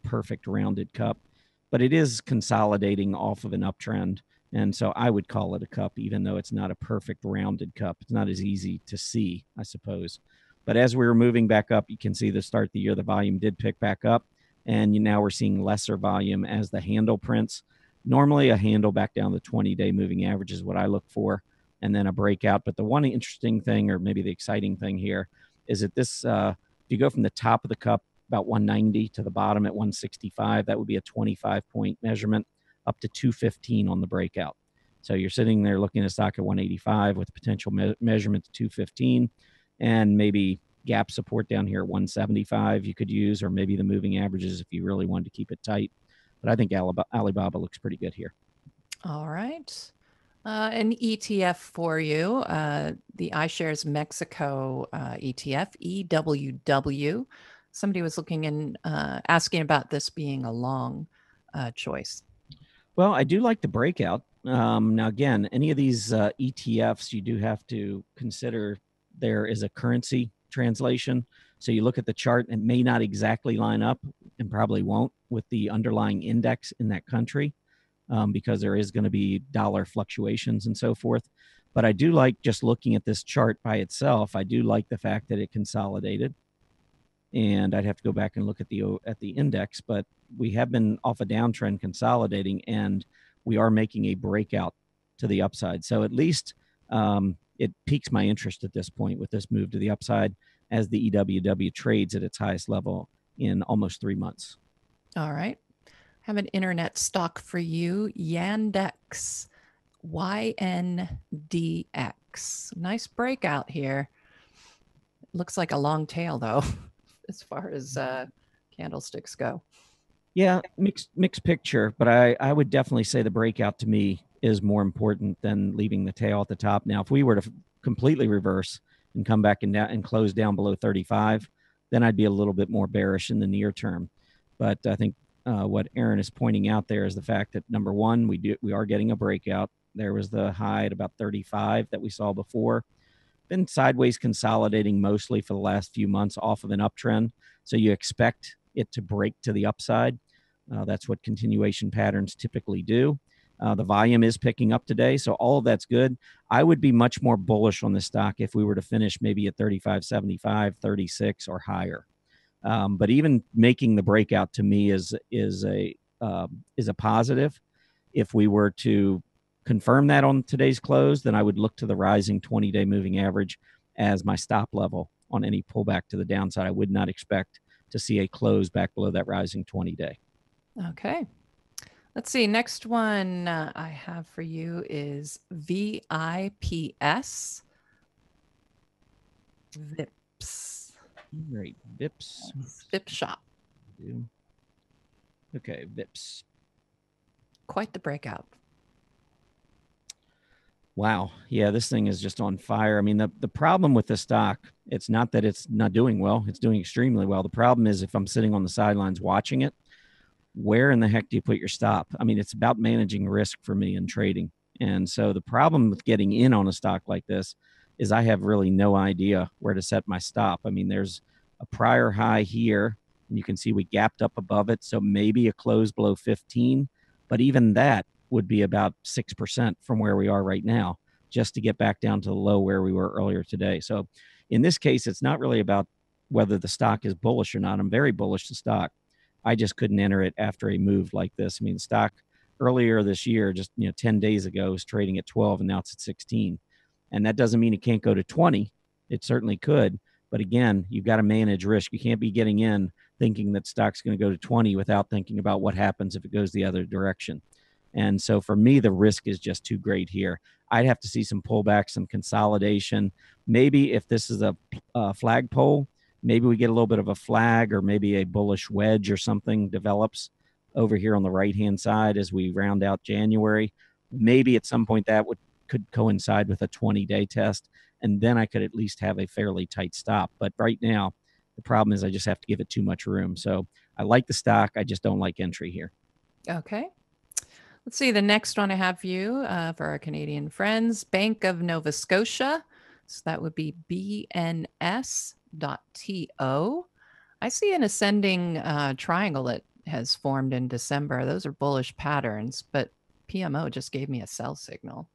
perfect rounded cup. But it is consolidating off of an uptrend. And so I would call it a cup, even though it's not a perfect rounded cup. It's not as easy to see, I suppose. But as we were moving back up, you can see the start of the year, the volume did pick back up. And now we're seeing lesser volume as the handle prints. Normally a handle back down the 20-day moving average is what I look for, and then a breakout. But the one interesting thing, or maybe the exciting thing here, is that this, if you go from the top of the cup, about 190 to the bottom at 165, that would be a 25-point measurement up to 215 on the breakout. So you're sitting there looking at a stock at 185 with potential measurement to 215, and maybe gap support down here at 175 you could use, or maybe the moving averages if you really wanted to keep it tight. But I think Alibaba looks pretty good here. All right. An ETF for you, the iShares Mexico ETF, EWW. Somebody was looking and asking about this being a long choice. Well, I do like the breakout. Now, again, any of these ETFs, you do have to consider there is a currency translation. So you look at the chart, it may not exactly line up, and probably won't, with the underlying index in that country, because there is going to be dollar fluctuations and so forth. But I do like just looking at this chart by itself. I do like the fact that it consolidated. And I'd have to go back and look at the index, but we have been off a downtrend consolidating, and we are making a breakout to the upside. So at least it piques my interest at this point with this move to the upside, as the EWW trades at its highest level in almost 3 months. All right. I have an internet stock for you, Yandex, YNDX. Nice breakout here. Looks like a long tail, though, as far as candlesticks go. Yeah, mixed picture, but I would definitely say the breakout to me is more important than leaving the tail at the top. Now, if we were to completely reverse and come back and close down below 35, then I'd be a little bit more bearish in the near term. But I think what Aaron is pointing out there is the fact that, number one, we are getting a breakout. There was the high at about 35 that we saw before. Been sideways consolidating mostly for the last few months off of an uptrend. So you expect it to break to the upside. That's what continuation patterns typically do. The volume is picking up today, so all of that's good. I would be much more bullish on the stock if we were to finish maybe at 35.75, 36 or higher. But even making the breakout to me is a positive. If we were to confirm that on today's close, then I would look to the rising 20-day moving average as my stop level on any pullback to the downside. I would not expect to see a close back below that rising 20-day. Okay. Let's see. Next one I have for you is VIPS. VIPS. Right. VIPS. VIP shop. Okay. VIPS. Quite the breakout. Wow. Yeah, this thing is just on fire. I mean, the problem with the stock, it's not that it's not doing well. It's doing extremely well. The problem is if I'm sitting on the sidelines watching it, where in the heck do you put your stop? I mean, it's about managing risk for me in trading. And so the problem with getting in on a stock like this is I have really no idea where to set my stop. I mean, there's a prior high here, and you can see we gapped up above it. So maybe a close below 15, but even that would be about 6% from where we are right now, just to get back down to the low where we were earlier today. So in this case, it's not really about whether the stock is bullish or not. I'm very bullish the stock. I just couldn't enter it after a move like this. I mean, stock earlier this year, just 10 days ago, was trading at 12 and now it's at 16. And that doesn't mean it can't go to 20. It certainly could. But again, you've got to manage risk. You can't be getting in thinking that stock's going to go to 20 without thinking about what happens if it goes the other direction. And so for me, the risk is just too great here. I'd have to see some pullback, some consolidation. Maybe if this is a flagpole, maybe we get a little bit of a flag or maybe a bullish wedge or something develops over here on the right-hand side as we round out January. Maybe at some point that could coincide with a 20-day test, and then I could at least have a fairly tight stop. But right now, the problem is I just have to give it too much room. So I like the stock. I just don't like entry here. Okay. Let's see. The next one I have for you for our Canadian friends, Bank of Nova Scotia. So that would be BNS.TO. I see an ascending triangle that has formed in December. Those are bullish patterns, but PMO just gave me a sell signal.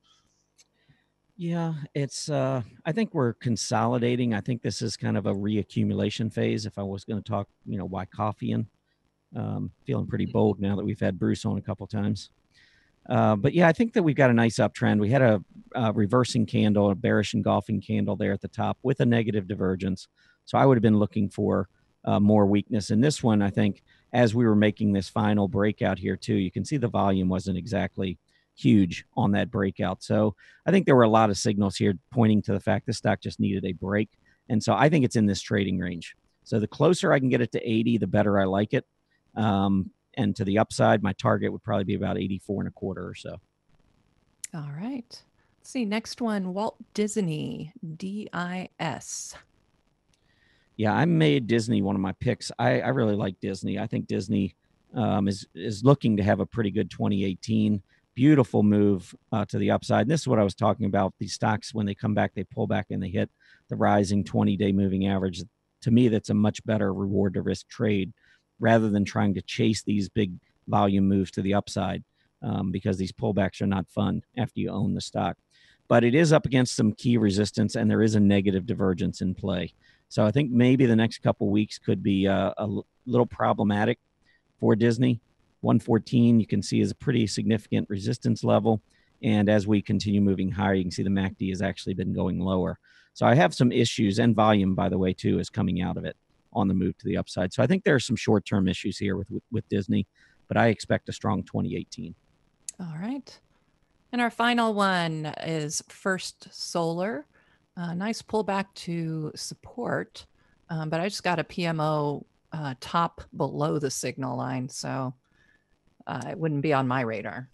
Yeah, it's I think we're consolidating. I think this is kind of a reaccumulation phase. If I was going to talk, why coffee in, feeling pretty bold now that we've had Bruce on a couple times. But yeah, I think that we've got a nice uptrend. We had a reversing candle, a bearish engulfing candle there at the top with a negative divergence. So I would have been looking for more weakness in this one. I think as we were making this final breakout here too, you can see the volume wasn't exactly huge on that breakout. So I think there were a lot of signals here pointing to the fact the stock just needed a break. And so I think it's in this trading range. So the closer I can get it to 80, the better I like it. And to the upside, my target would probably be about 84 and a quarter or so. All right. Let's see. Next one, Walt Disney, DIS. Yeah, I made Disney one of my picks. I really like Disney. I think Disney is looking to have a pretty good 2018. Beautiful move to the upside. And this is what I was talking about. These stocks, when they come back, they pull back and they hit the rising 20-day moving average. To me, that's a much better reward to risk trade rather than trying to chase these big volume moves to the upside because these pullbacks are not fun after you own the stock. But it is up against some key resistance, and there is a negative divergence in play. So I think maybe the next couple of weeks could be a little problematic for Disney. 114 you can see is a pretty significant resistance level. And as we continue moving higher, you can see the MACD has actually been going lower. So I have some issues, and volume, by the way, too, is coming out of it on the move to the upside. So I think there are some short-term issues here with Disney, but I expect a strong 2018. All right. And our final one is First Solar. Nice pullback to support, but I just got a PMO top below the signal line, so it wouldn't be on my radar.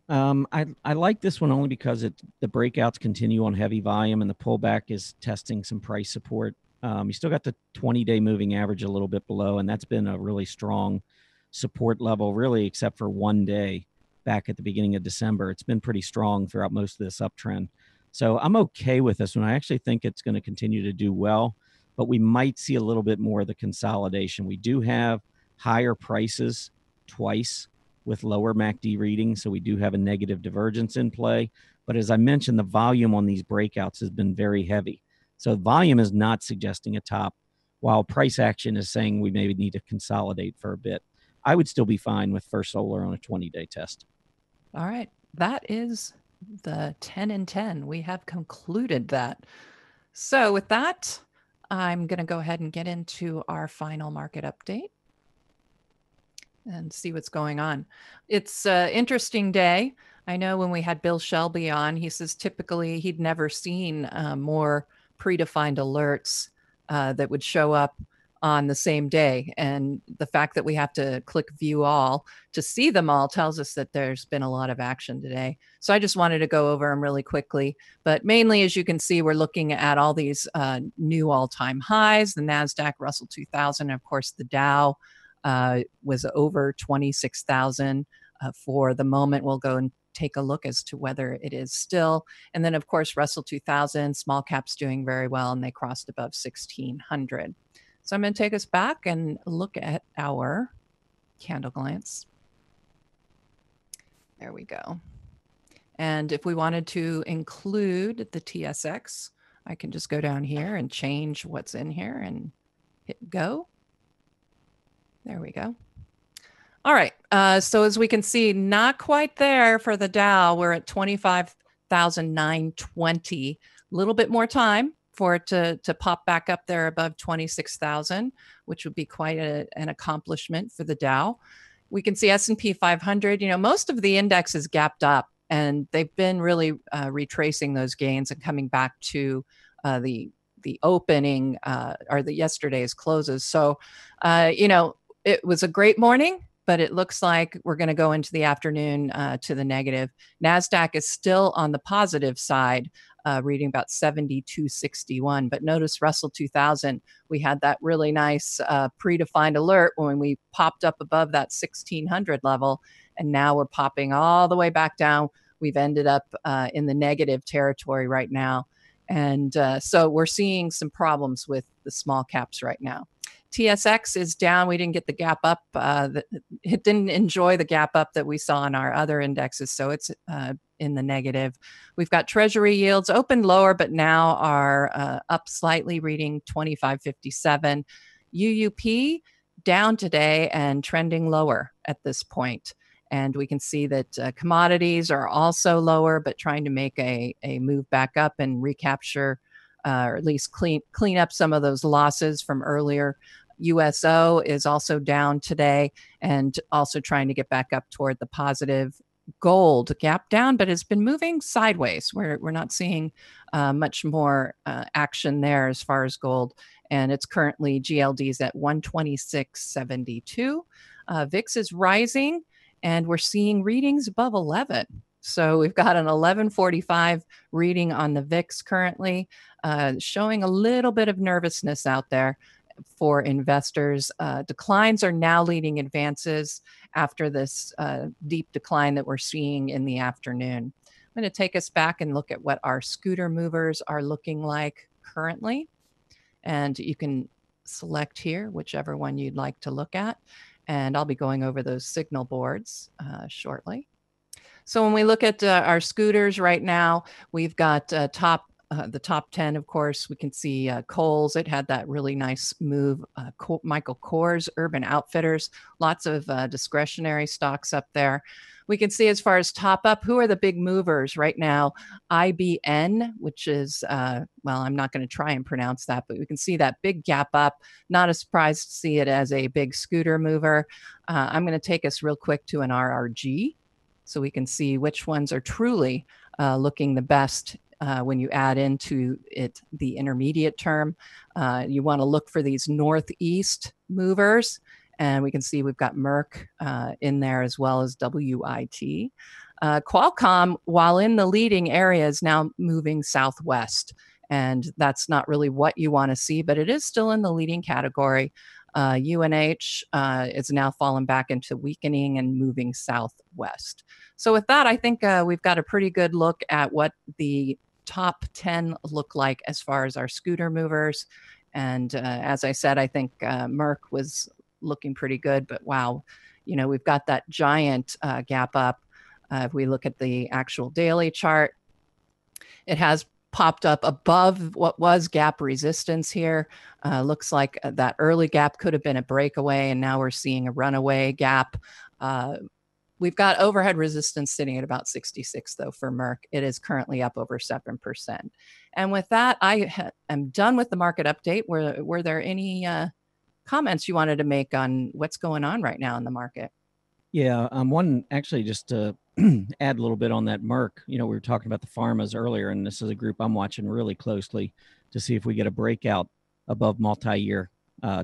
I like this one only because the breakouts continue on heavy volume and the pullback is testing some price support. You still got the 20-day moving average a little bit below, and that's been a really strong support level, really, except for one day back at the beginning of December. It's been pretty strong throughout most of this uptrend. So I'm okay with this one. I actually think it's going to continue to do well, but we might see a little bit more of the consolidation. We do have higher prices twice with lower MACD readings, so we do have a negative divergence in play. But as I mentioned, the volume on these breakouts has been very heavy. So volume is not suggesting a top, while price action is saying we maybe need to consolidate for a bit. I would still be fine with First Solar on a 20-day test. All right. That is the 10 and 10. We have concluded that. So with that, I'm going to go ahead and get into our final market update. and see what's going on. It's an interesting day. I know when we had Bill Shelby on, he says typically he'd never seen more predefined alerts that would show up on the same day. And the fact that we have to click view all to see them all tells us that there's been a lot of action today. So I just wanted to go over them really quickly. But mainly, as you can see, we're looking at all these new all-time highs, the NASDAQ, Russell 2000, and of course, the Dow was over 26,000 for the moment. We'll go and take a look as to whether it is still. And then, of course, Russell 2000, small caps doing very well, and they crossed above 1,600. So I'm going to take us back and look at our candle glance. There we go. And if we wanted to include the TSX, I can just go down here and change what's in here and hit go. There we go. All right. So as we can see, not quite there for the Dow. We're at 25,920. A little bit more time for it to pop back up there above 26,000, which would be quite an accomplishment for the Dow. We can see S&P 500. You know, most of the index is gapped up, and they've been really retracing those gains and coming back to the opening or the yesterday's closes. So, you know, it was a great morning, but it looks like we're going to go into the afternoon to the negative. NASDAQ is still on the positive side, reading about 72.61. But notice Russell 2000, we had that really nice predefined alert when we popped up above that 1,600 level. And now we're popping all the way back down. We've ended up in the negative territory right now. And so we're seeing some problems with the small caps right now. TSX is down. We didn't get the gap up. It didn't enjoy the gap up that we saw in our other indexes, so it's in the negative. We've got Treasury yields opened lower, but now are up slightly, reading 25.57. UUP down today and trending lower at this point. And we can see that commodities are also lower, but trying to make a move back up and recapture or at least clean up some of those losses from earlier. USO is also down today and also trying to get back up toward the positive. Gold gap down, but it's been moving sideways. We're not seeing much more action there as far as gold. And it's currently GLD's at 126.72. VIX is rising, and we're seeing readings above 11. So we've got an 1145 reading on the VIX currently, showing a little bit of nervousness out there for investors. Declines are now leading advances after this deep decline that we're seeing in the afternoon. I'm going to take us back and look at what our scooter movers are looking like currently. And you can select here whichever one you'd like to look at. And I'll be going over those signal boards shortly. So when we look at our scooters right now, we've got the top 10, of course. We can see Kohl's. It had that really nice move. Michael Kors, Urban Outfitters, lots of discretionary stocks up there. We can see as far as top up, who are the big movers right now? IBN, which is, well, I'm not going to try and pronounce that, but we can see that big gap up. Not a surprise to see it as a big scooter mover. I'm going to take us real quick to an RRG so we can see which ones are truly looking the best when you add into it the intermediate term. You want to look for these northeast movers. And we can see we've got Merck in there as well as WIT. Qualcomm, while in the leading area, is now moving southwest. And that's not really what you want to see, but it is still in the leading category. UNH is now fallen back into weakening and moving southwest. So with that, I think we've got a pretty good look at what the top 10 look like as far as our scooter movers. And as I said, I think Merck was looking pretty good, but wow, you know, we've got that giant gap up. If we look at the actual daily chart, it has popped up above what was gap resistance here. Looks like that early gap could have been a breakaway, and now we're seeing a runaway gap. We've got overhead resistance sitting at about 66, though, for Merck. It is currently up over 7%. And with that, I am done with the market update. Were there any comments you wanted to make on what's going on right now in the market. Yeah, one actually just to add a little bit on that Merck. We were talking about the pharmas earlier, and this is a group I'm watching really closely to see if we get a breakout above multi-year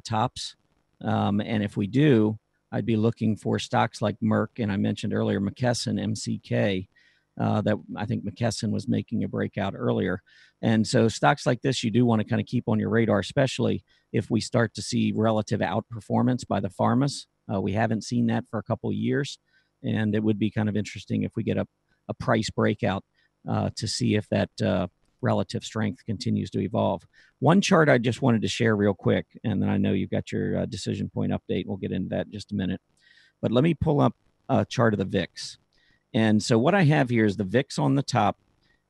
tops. And if we do, I'd be looking for stocks like Merck, and I mentioned earlier McKesson, MCK, that I think McKesson was making a breakout earlier. And so stocks like this, you do want to kind of keep on your radar, especially if we start to see relative outperformance by the pharmas. We haven't seen that for a couple of years, and it would be kind of interesting if we get a price breakout to see if that relative strength continues to evolve. One chart I just wanted to share real quick, and then I know you've got your decision point update. We'll get into that in just a minute. But let me pull up a chart of the VIX. And so what I have here is the VIX on the top,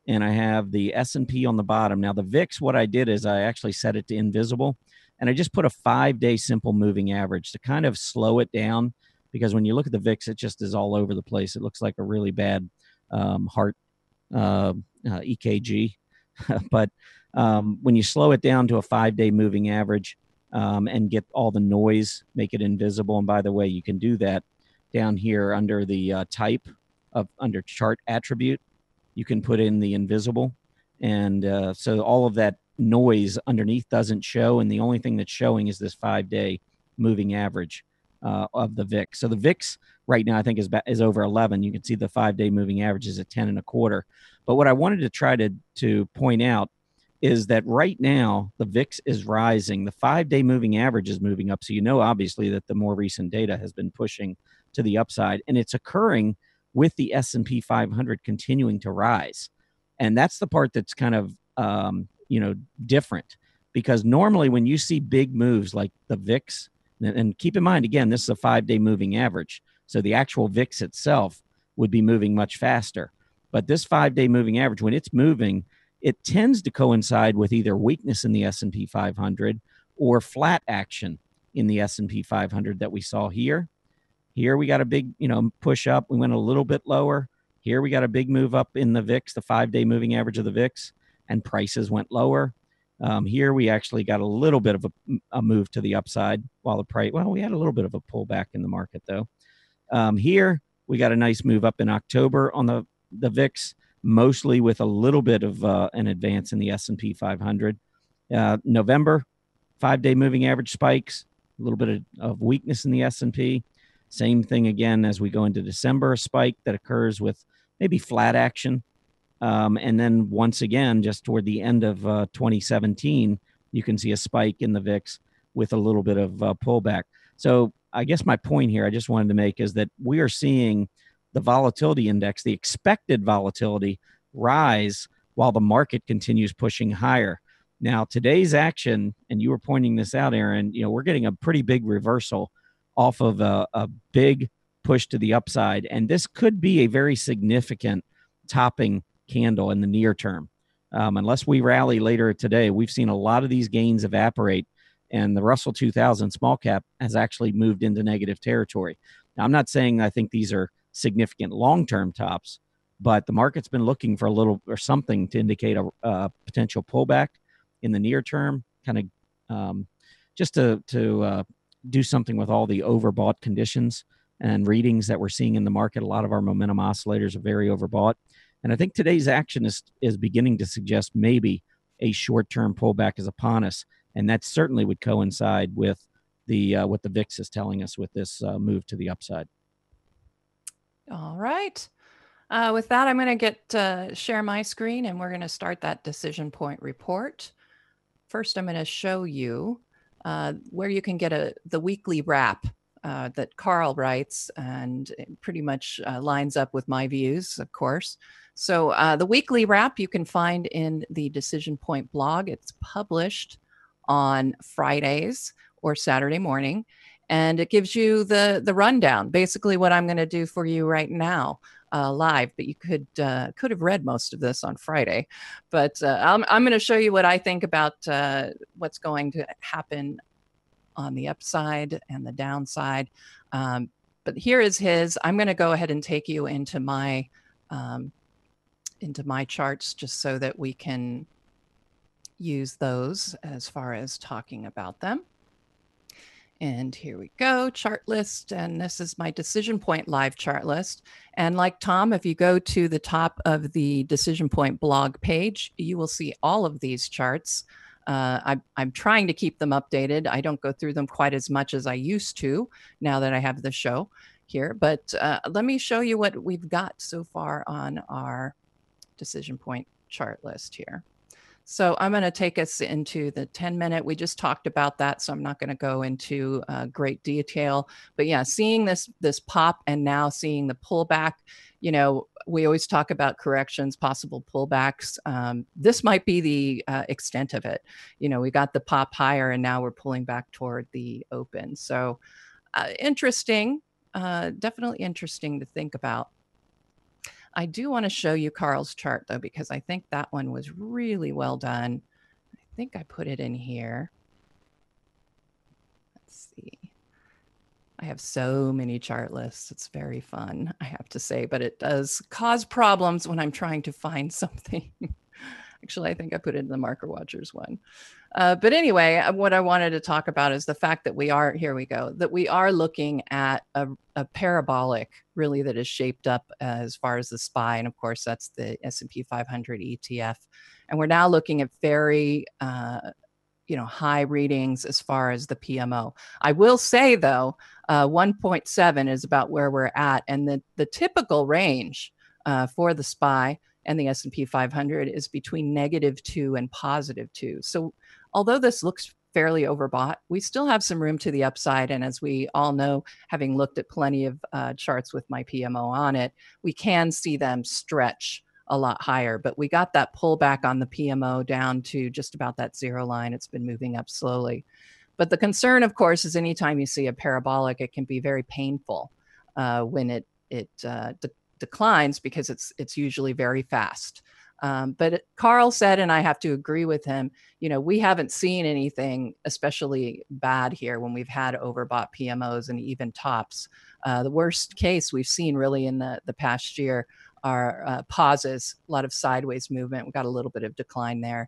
and I have the S&P on the bottom. Now, the VIX, what I did is I actually set it to invisible, and I just put a 5-day simple moving average to kind of slow it down, because when you look at the VIX, it just is all over the place. It looks like a really bad heart EKG. But when you slow it down to a 5-day moving average and get all the noise, make it invisible. And by the way, you can do that down here under the type of under chart attribute. You can put in the invisible. And so all of that noise underneath doesn't show. And the only thing that's showing is this 5-day moving average of the VIX. So the VIX right now, I think, is over 11. You can see the 5-day moving average is at 10.25. But what I wanted to try to point out is that right now the VIX is rising. The 5-day moving average is moving up. So obviously, that the more recent data has been pushing to the upside, and it's occurring with the S&P 500 continuing to rise. And that's the part that's kind of different, because normally when you see big moves like the VIX, and keep in mind, again, this is a 5-day moving average, so the actual VIX itself would be moving much faster. But this 5-day moving average, when it's moving, it tends to coincide with either weakness in the S&P 500 or flat action in the S&P 500 that we saw here. Here we got a big, push up. We went a little bit lower. Here we got a big move up in the VIX, the 5-day moving average of the VIX, and prices went lower. Here we actually got a little bit of a move to the upside, while the price, we had a little bit of a pullback in the market though. Here we got a nice move up in October on the VIX, mostly with a little bit of an advance in the S&P 500. November, 5-day moving average spikes, a little bit of weakness in the S&P. Same thing again as we go into December, a spike that occurs with maybe flat action. And then once again, just toward the end of 2017, you can see a spike in the VIX with a little bit of pullback. So I guess my point here I just wanted to make is that we are seeing the volatility index, the expected volatility, rise while the market continues pushing higher. Now, today's action, and you were pointing this out, Aaron, we're getting a pretty big reversal off of a big push to the upside. And this could be a very significant topping candle in the near term. Unless we rally later today, we've seen a lot of these gains evaporate, and the Russell 2000 small cap has actually moved into negative territory. Now, I'm not saying I think these are significant long-term tops, but the market's been looking for a little or something to indicate a potential pullback in the near term, kind of just to do something with all the overbought conditions and readings that we're seeing in the market. A lot of our momentum oscillators are very overbought. And I think today's action is beginning to suggest maybe a short-term pullback is upon us. And that certainly would coincide with what the VIX is telling us with this move to the upside. All right. With that, I'm going to share my screen, and we're going to start that decision point report. First, I'm going to show you where you can get the weekly wrap that Carl writes, and it pretty much lines up with my views, of course. So the weekly wrap you can find in the Decision Point blog. It's published on Fridays or Saturday morning, and it gives you the rundown, basically what I'm going to do for you right now live. But you could have read most of this on Friday. But I'm going to show you what I think about what's going to happen on the upside and the downside. But here is his. I'm going to go ahead and take you into my charts just so that we can use those as far as talking about them. And here we go, chart list. And this is my Decision Point live chart list. And like Tom, if you go to the top of the Decision Point blog page, you will see all of these charts. I'm trying to keep them updated. I don't go through them quite as much as I used to now that I have the show here. But let me show you what we've got so far on our Decision Point chart list here. So I'm going to take us into the 10-minute. We just talked about that, so I'm not going to go into great detail. But yeah, seeing this pop and now seeing the pullback, you know, we always talk about corrections, possible pullbacks. This might be the extent of it. You know, we got the pop higher and now we're pulling back toward the open. So interesting, definitely interesting to think about. I do want to show you Carl's chart, though, because I think that one was really well done. I think I put it in here. Let's see. I have so many chart lists. It's very fun, I have to say, but it does cause problems when I'm trying to find something. Actually, I think I put it in the Market Watchers one. But anyway, what I wanted to talk about is the fact that we are, here we go, that we are looking at a parabolic really that is shaped up as far as the SPY. And of course, that's the S&P 500 ETF. And we're now looking at very, high readings as far as the PMO. I will say, though, 1.7 is about where we're at. And the typical range for the SPY and the S&P 500 is between -2 and +2. So although this looks fairly overbought, we still have some room to the upside. And as we all know, having looked at plenty of charts with my PMO on it, we can see them stretch a lot higher. But we got that pullback on the PMO down to just about that zero line. It's been moving up slowly. But the concern, of course, is anytime you see a parabolic, it can be very painful when it declines, because it's usually very fast. But Carl said, and I have to agree with him, you know, we haven't seen anything especially bad here when we've had overbought PMOs and even tops. The worst case we've seen really in the past year are pauses, a lot of sideways movement. We got a little bit of decline there.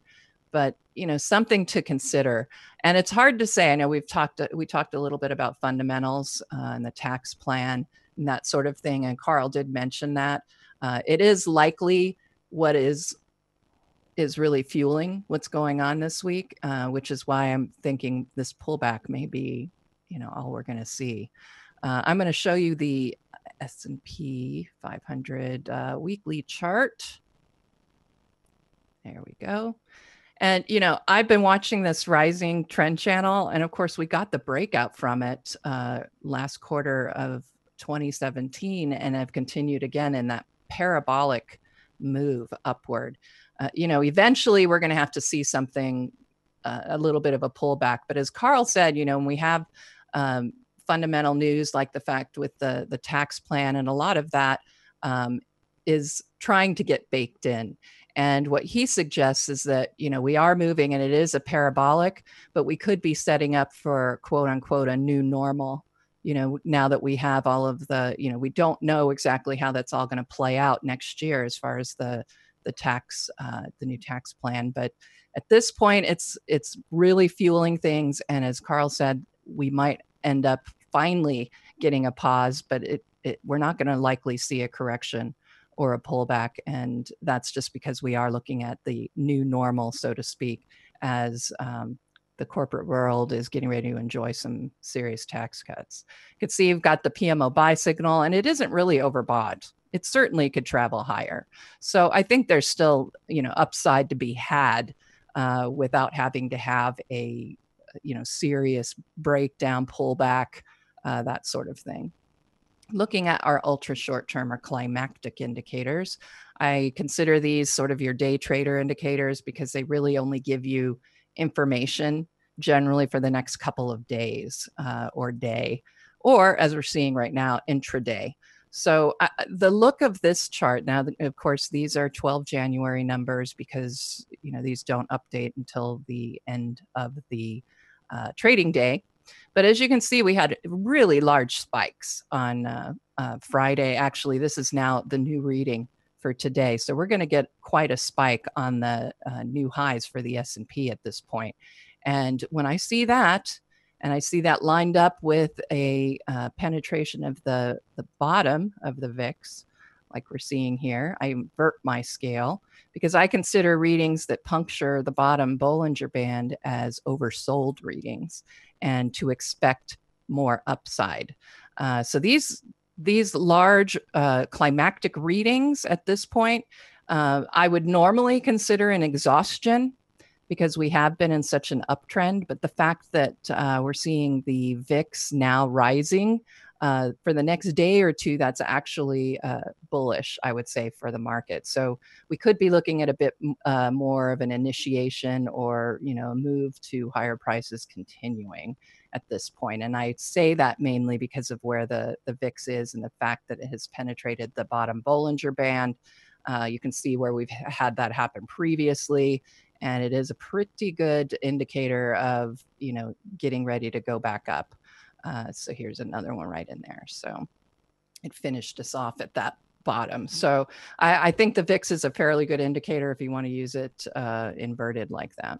But, you know, something to consider. And it's hard to say. I know we talked a little bit about fundamentals and the tax plan and that sort of thing. And Carl did mention that it is likely what is really fueling what's going on this week, which is why I'm thinking this pullback may be, you know, all we're going to see. I'm going to show you the S&P 500 weekly chart. There we go. And, you know, I've been watching this rising trend channel. And of course, we got the breakout from it last quarter of 2017 and have continued again in that parabolic move upward. You know, eventually we're going to have to see something, a little bit of a pullback. But as Carl said, you know, when we have fundamental news like the fact with the tax plan, and a lot of that is trying to get baked in. And what he suggests is that, you know, we are moving and it is a parabolic, but we could be setting up for quote unquote a new normal. You know, now that we have all of the, you know, we don't know exactly how that's all going to play out next year as far as the tax, the new tax plan. But at this point, it's really fueling things. And as Carl said, we might end up finally getting a pause, but we're not going to likely see a correction or a pullback. And that's just because we are looking at the new normal, so to speak, as the corporate world is getting ready to enjoy some serious tax cuts. You can see you've got the PMO buy signal, and it isn't really overbought. It certainly could travel higher. So I think there's still, you know, upside to be had without having to have a, you know, serious breakdown, pullback, that sort of thing. Looking at our ultra short term or climactic indicators, I consider these sort of your day trader indicators because they really only give you information generally for the next couple of days or day, or as we're seeing right now, intraday. So the look of this chart now, of course, these are 12 January numbers because, you know, these don't update until the end of the trading day. But as you can see, we had really large spikes on Friday. Actually, this is now the new reading for today. So we're going to get quite a spike on the new highs for the S&P at this point. And when I see that, And I see that lined up with a penetration of the bottom of the VIX, like we're seeing here. I invert my scale because I consider readings that puncture the bottom Bollinger Band as oversold readings and to expect more upside. So these large climactic readings at this point, I would normally consider an exhaustion because we have been in such an uptrend. But the fact that we're seeing the VIX now rising for the next day or two, that's actually bullish, I would say, for the market. So we could be looking at a bit more of an initiation or, a move to higher prices continuing at this point. And I say that mainly because of where the VIX is and the fact that it has penetrated the bottom Bollinger Band. You can see where we've had that happen previously. And it is a pretty good indicator of, getting ready to go back up. So here's another one right in there. So it finished us off at that bottom. So I think the VIX is a fairly good indicator if you want to use it inverted like that.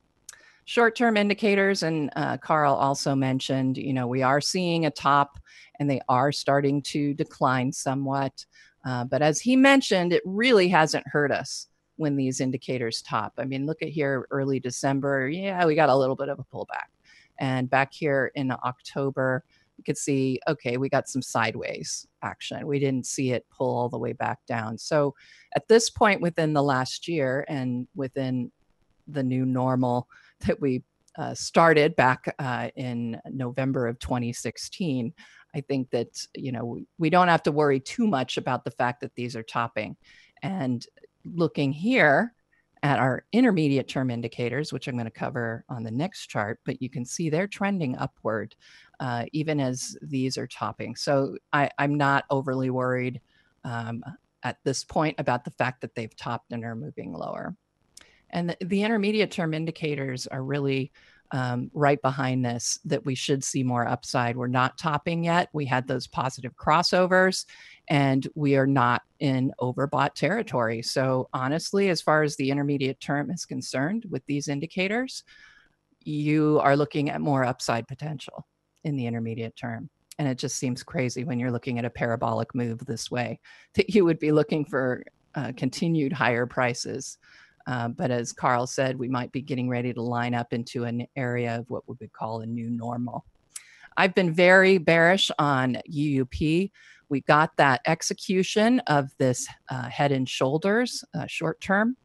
Short-term indicators, and Carl also mentioned, we are seeing a top and they are starting to decline somewhat. But as he mentioned, it really hasn't hurt us when these indicators top. I mean, look at here, early December. Yeah, we got a little bit of a pullback. And back here in October, you could see, okay, we got some sideways action. We didn't see it pull all the way back down. So at this point within the last year and within the new normal that we started back in November of 2016, I think that, we don't have to worry too much about the fact that these are topping. And looking here at our intermediate term indicators, which I'm going to cover on the next chart, but you can see they're trending upward even as these are topping. So I'm not overly worried at this point about the fact that they've topped and are moving lower. And the intermediate term indicators are really right behind this, that we should see more upside. We're not topping yet. We had those positive crossovers and we are not in overbought territory. So honestly, as far as the intermediate term is concerned with these indicators, you are looking at more upside potential in the intermediate term. And it just seems crazy when you're looking at a parabolic move this way that you would be looking for continued higher prices. But as Carl said, we might be getting ready to line up into an area of what we would call a new normal. I've been very bearish on UUP. We got that execution of this head and shoulders short term,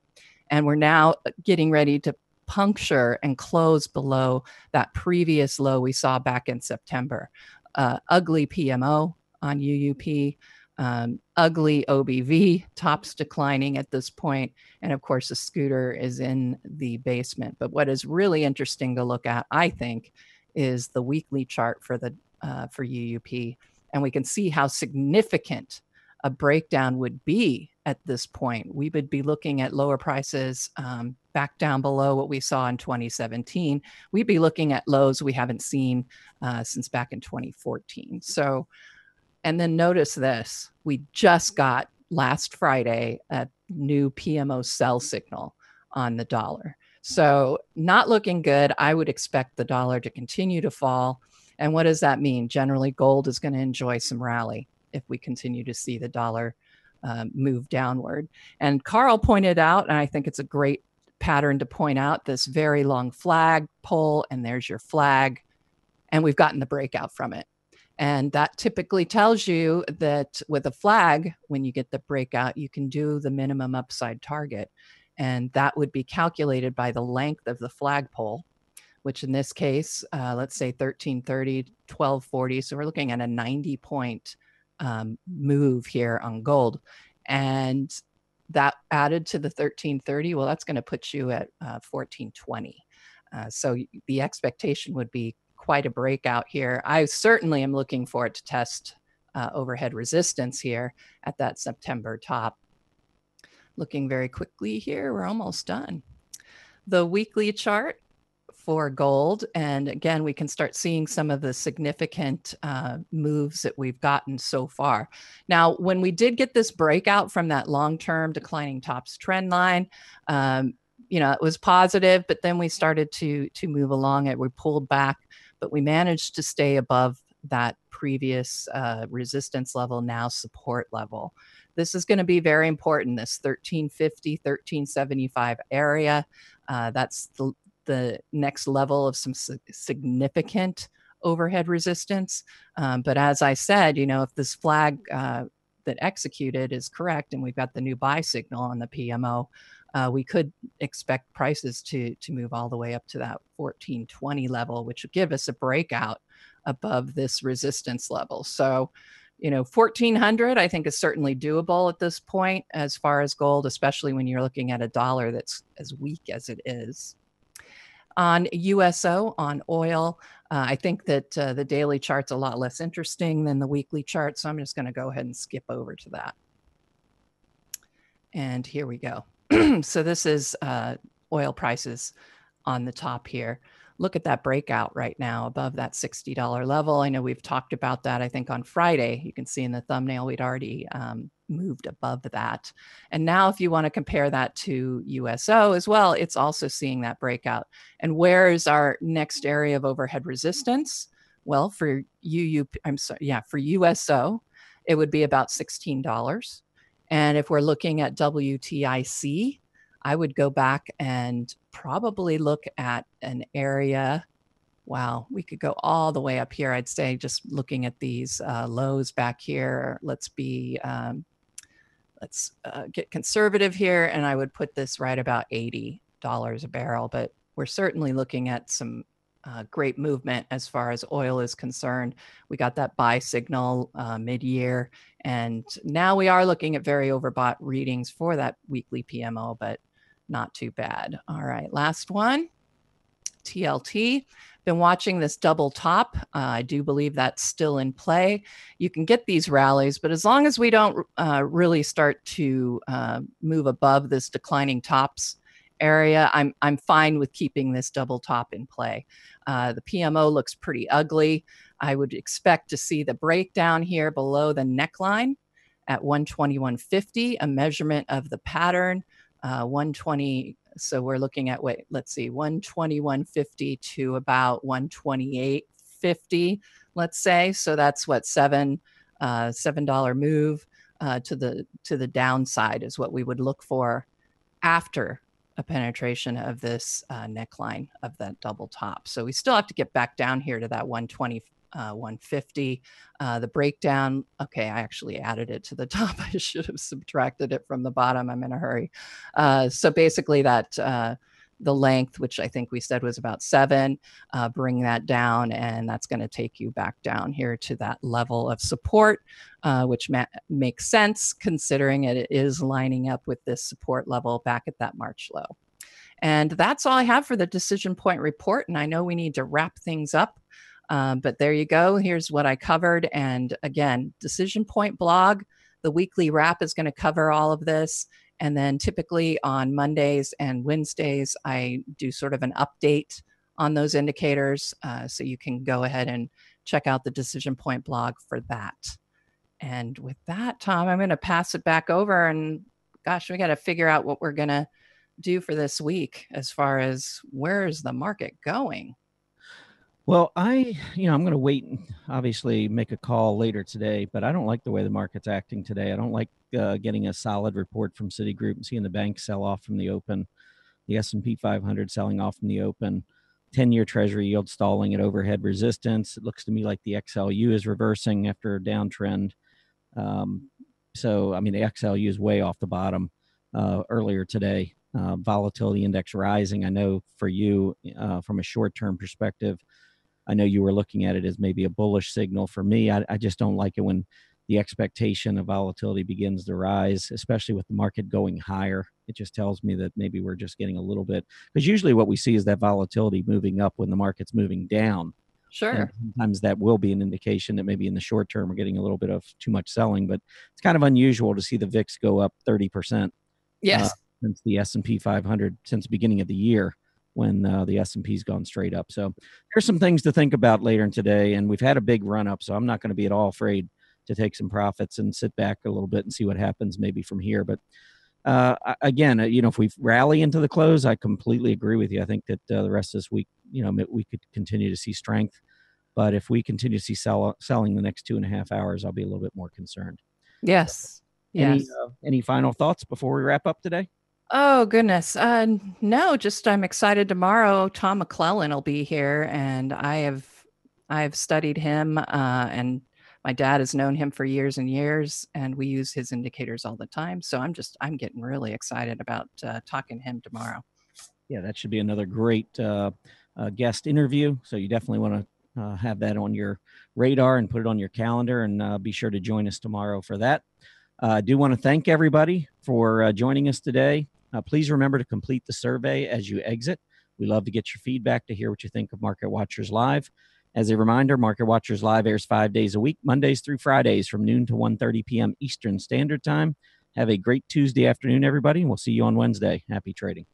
and we're now getting ready to puncture and close below that previous low we saw back in September. Ugly PMO on UUP. Ugly OBV, tops declining at this point. And of course, the scooter is in the basement. But what is really interesting to look at, I think, is the weekly chart for UUP. And we can see how significant a breakdown would be at this point. We would be looking at lower prices back down below what we saw in 2017. We'd be looking at lows we haven't seen since back in 2014. So, and then notice this, we just got last Friday a new PMO sell signal on the dollar. So not looking good. I would expect the dollar to continue to fall. And what does that mean? Generally, gold is going to enjoy some rally if we continue to see the dollar move downward. And Carl pointed out, and I think it's a great pattern to point out, this very long flag pull, and there's your flag, and we've gotten the breakout from it. And that typically tells you that with a flag, when you get the breakout, you can do the minimum upside target. And that would be calculated by the length of the flagpole, which in this case, let's say 1330, 1240. So we're looking at a 90-point move here on gold. And that added to the 1330, well, that's going to put you at 1420. So the expectation would be quite a breakout here. I certainly am looking for it to test overhead resistance here at that September top. Looking very quickly here, we're almost done. The weekly chart for gold, and again, we can start seeing some of the significant moves that we've gotten so far. Now, when we did get this breakout from that long-term declining tops trend line, it was positive, but then we started to move along it. We pulled back. but we managed to stay above that previous resistance level, now support level. This is going to be very important, this 1350, 1375 area. That's the next level of some significant overhead resistance. But as I said, if this flag that executed is correct and we've got the new buy signal on the PMO, we could expect prices to move all the way up to that 1420 level, which would give us a breakout above this resistance level. So, 1400 I think is certainly doable at this point as far as gold, especially when you're looking at a dollar that's as weak as it is. On USO, on oil, I think that the daily chart's a lot less interesting than the weekly chart, so I'm just going to go ahead and skip over to that. And here we go. So this is oil prices on the top here. Look at that breakout right now above that $60 level. I know we've talked about that, I think, on Friday. You can see in the thumbnail we'd already moved above that. And now if you want to compare that to USO as well, it's also seeing that breakout. And where is our next area of overhead resistance? Well, for for USO, it would be about $16. And if we're looking at WTIC, I would go back and probably look at an area. Wow, we could go all the way up here. I'd say just looking at these lows back here. Let's get conservative here, and I would put this right about $80 a barrel. But we're certainly looking at some great movement as far as oil is concerned. We got that buy signal mid-year, and now we are looking at very overbought readings for that weekly PMO, but not too bad. All right, last one, TLT. Been watching this double top. I do believe that's still in play. You can get these rallies, but as long as we don't really start to move above this declining tops area, I'm fine with keeping this double top in play. The PMO looks pretty ugly. I would expect to see the breakdown here below the neckline at 121.50, a measurement of the pattern. 120. So we're looking at, let's see, 121.50 to about 128.50, let's say. So that's what, $7 move to the downside is what we would look for after a penetration of this neckline of that double top. So we still have to get back down here to that 150. The breakdown, okay, I actually added it to the top. I should have subtracted it from the bottom. I'm in a hurry. So basically that the length, which I think we said was about 7, bring that down, and that's going to take you back down here to that level of support, which makes sense considering it is lining up with this support level back at that March low. And that's all I have for the decision point report. And I know we need to wrap things up. But there you go. Here's what I covered. And again, Decision Point blog, the weekly wrap is going to cover all of this. And then typically on Mondays and Wednesdays, I do sort of an update on those indicators. So you can go ahead and check out the Decision Point blog for that. And with that, Tom, I'm going to pass it back over. And gosh, we got to figure out what we're going to do for this week as far as where is the market going? Well, I'm going to wait and obviously make a call later today, but I don't like the way the market's acting today. I don't like getting a solid report from Citigroup and seeing the banks sell off from the open, the S&P 500 selling off from the open, 10-year Treasury yield stalling at overhead resistance. It looks to me like the XLU is reversing after a downtrend. So, I mean, the XLU is way off the bottom earlier today. Volatility index rising. I know for you, from a short-term perspective, I know you were looking at it as maybe a bullish signal. For me, I just don't like it when the expectation of volatility begins to rise, especially with the market going higher. It just tells me that maybe we're just getting a little bit, because usually what we see is that volatility moving up when the market's moving down. Sure. And sometimes that will be an indication that maybe in the short term we're getting a little bit of too much selling, but it's kind of unusual to see the VIX go up 30%. Yes. Since the S&P 500, since the beginning of the year, when the S&P's gone straight up. So there's some things to think about later in today, and we've had a big run up, so I'm not going to be at all afraid to take some profits and sit back a little bit and see what happens maybe from here. But Again, if we rally into the close, I completely agree with you. I think that the rest of this week, we could continue to see strength. But if we continue to see selling the next 2.5 hours, I'll be a little bit more concerned. Yes. Yes. Any final thoughts before we wrap up today? Oh, goodness. No, just I'm excited tomorrow. Tom McClellan will be here, and I've studied him, and my dad has known him for years and years, and we use his indicators all the time. So I'm getting really excited about talking to him tomorrow. Yeah, that should be another great guest interview. So you definitely want to have that on your radar and put it on your calendar, and be sure to join us tomorrow for that. I do want to thank everybody for joining us today. Please remember to complete the survey as you exit. We love to get your feedback to hear what you think of Market Watchers Live. As a reminder, Market Watchers Live airs 5 days a week, Mondays through Fridays from noon to 1:30 p.m. Eastern Standard Time. Have a great Tuesday afternoon, everybody, and we'll see you on Wednesday. Happy trading.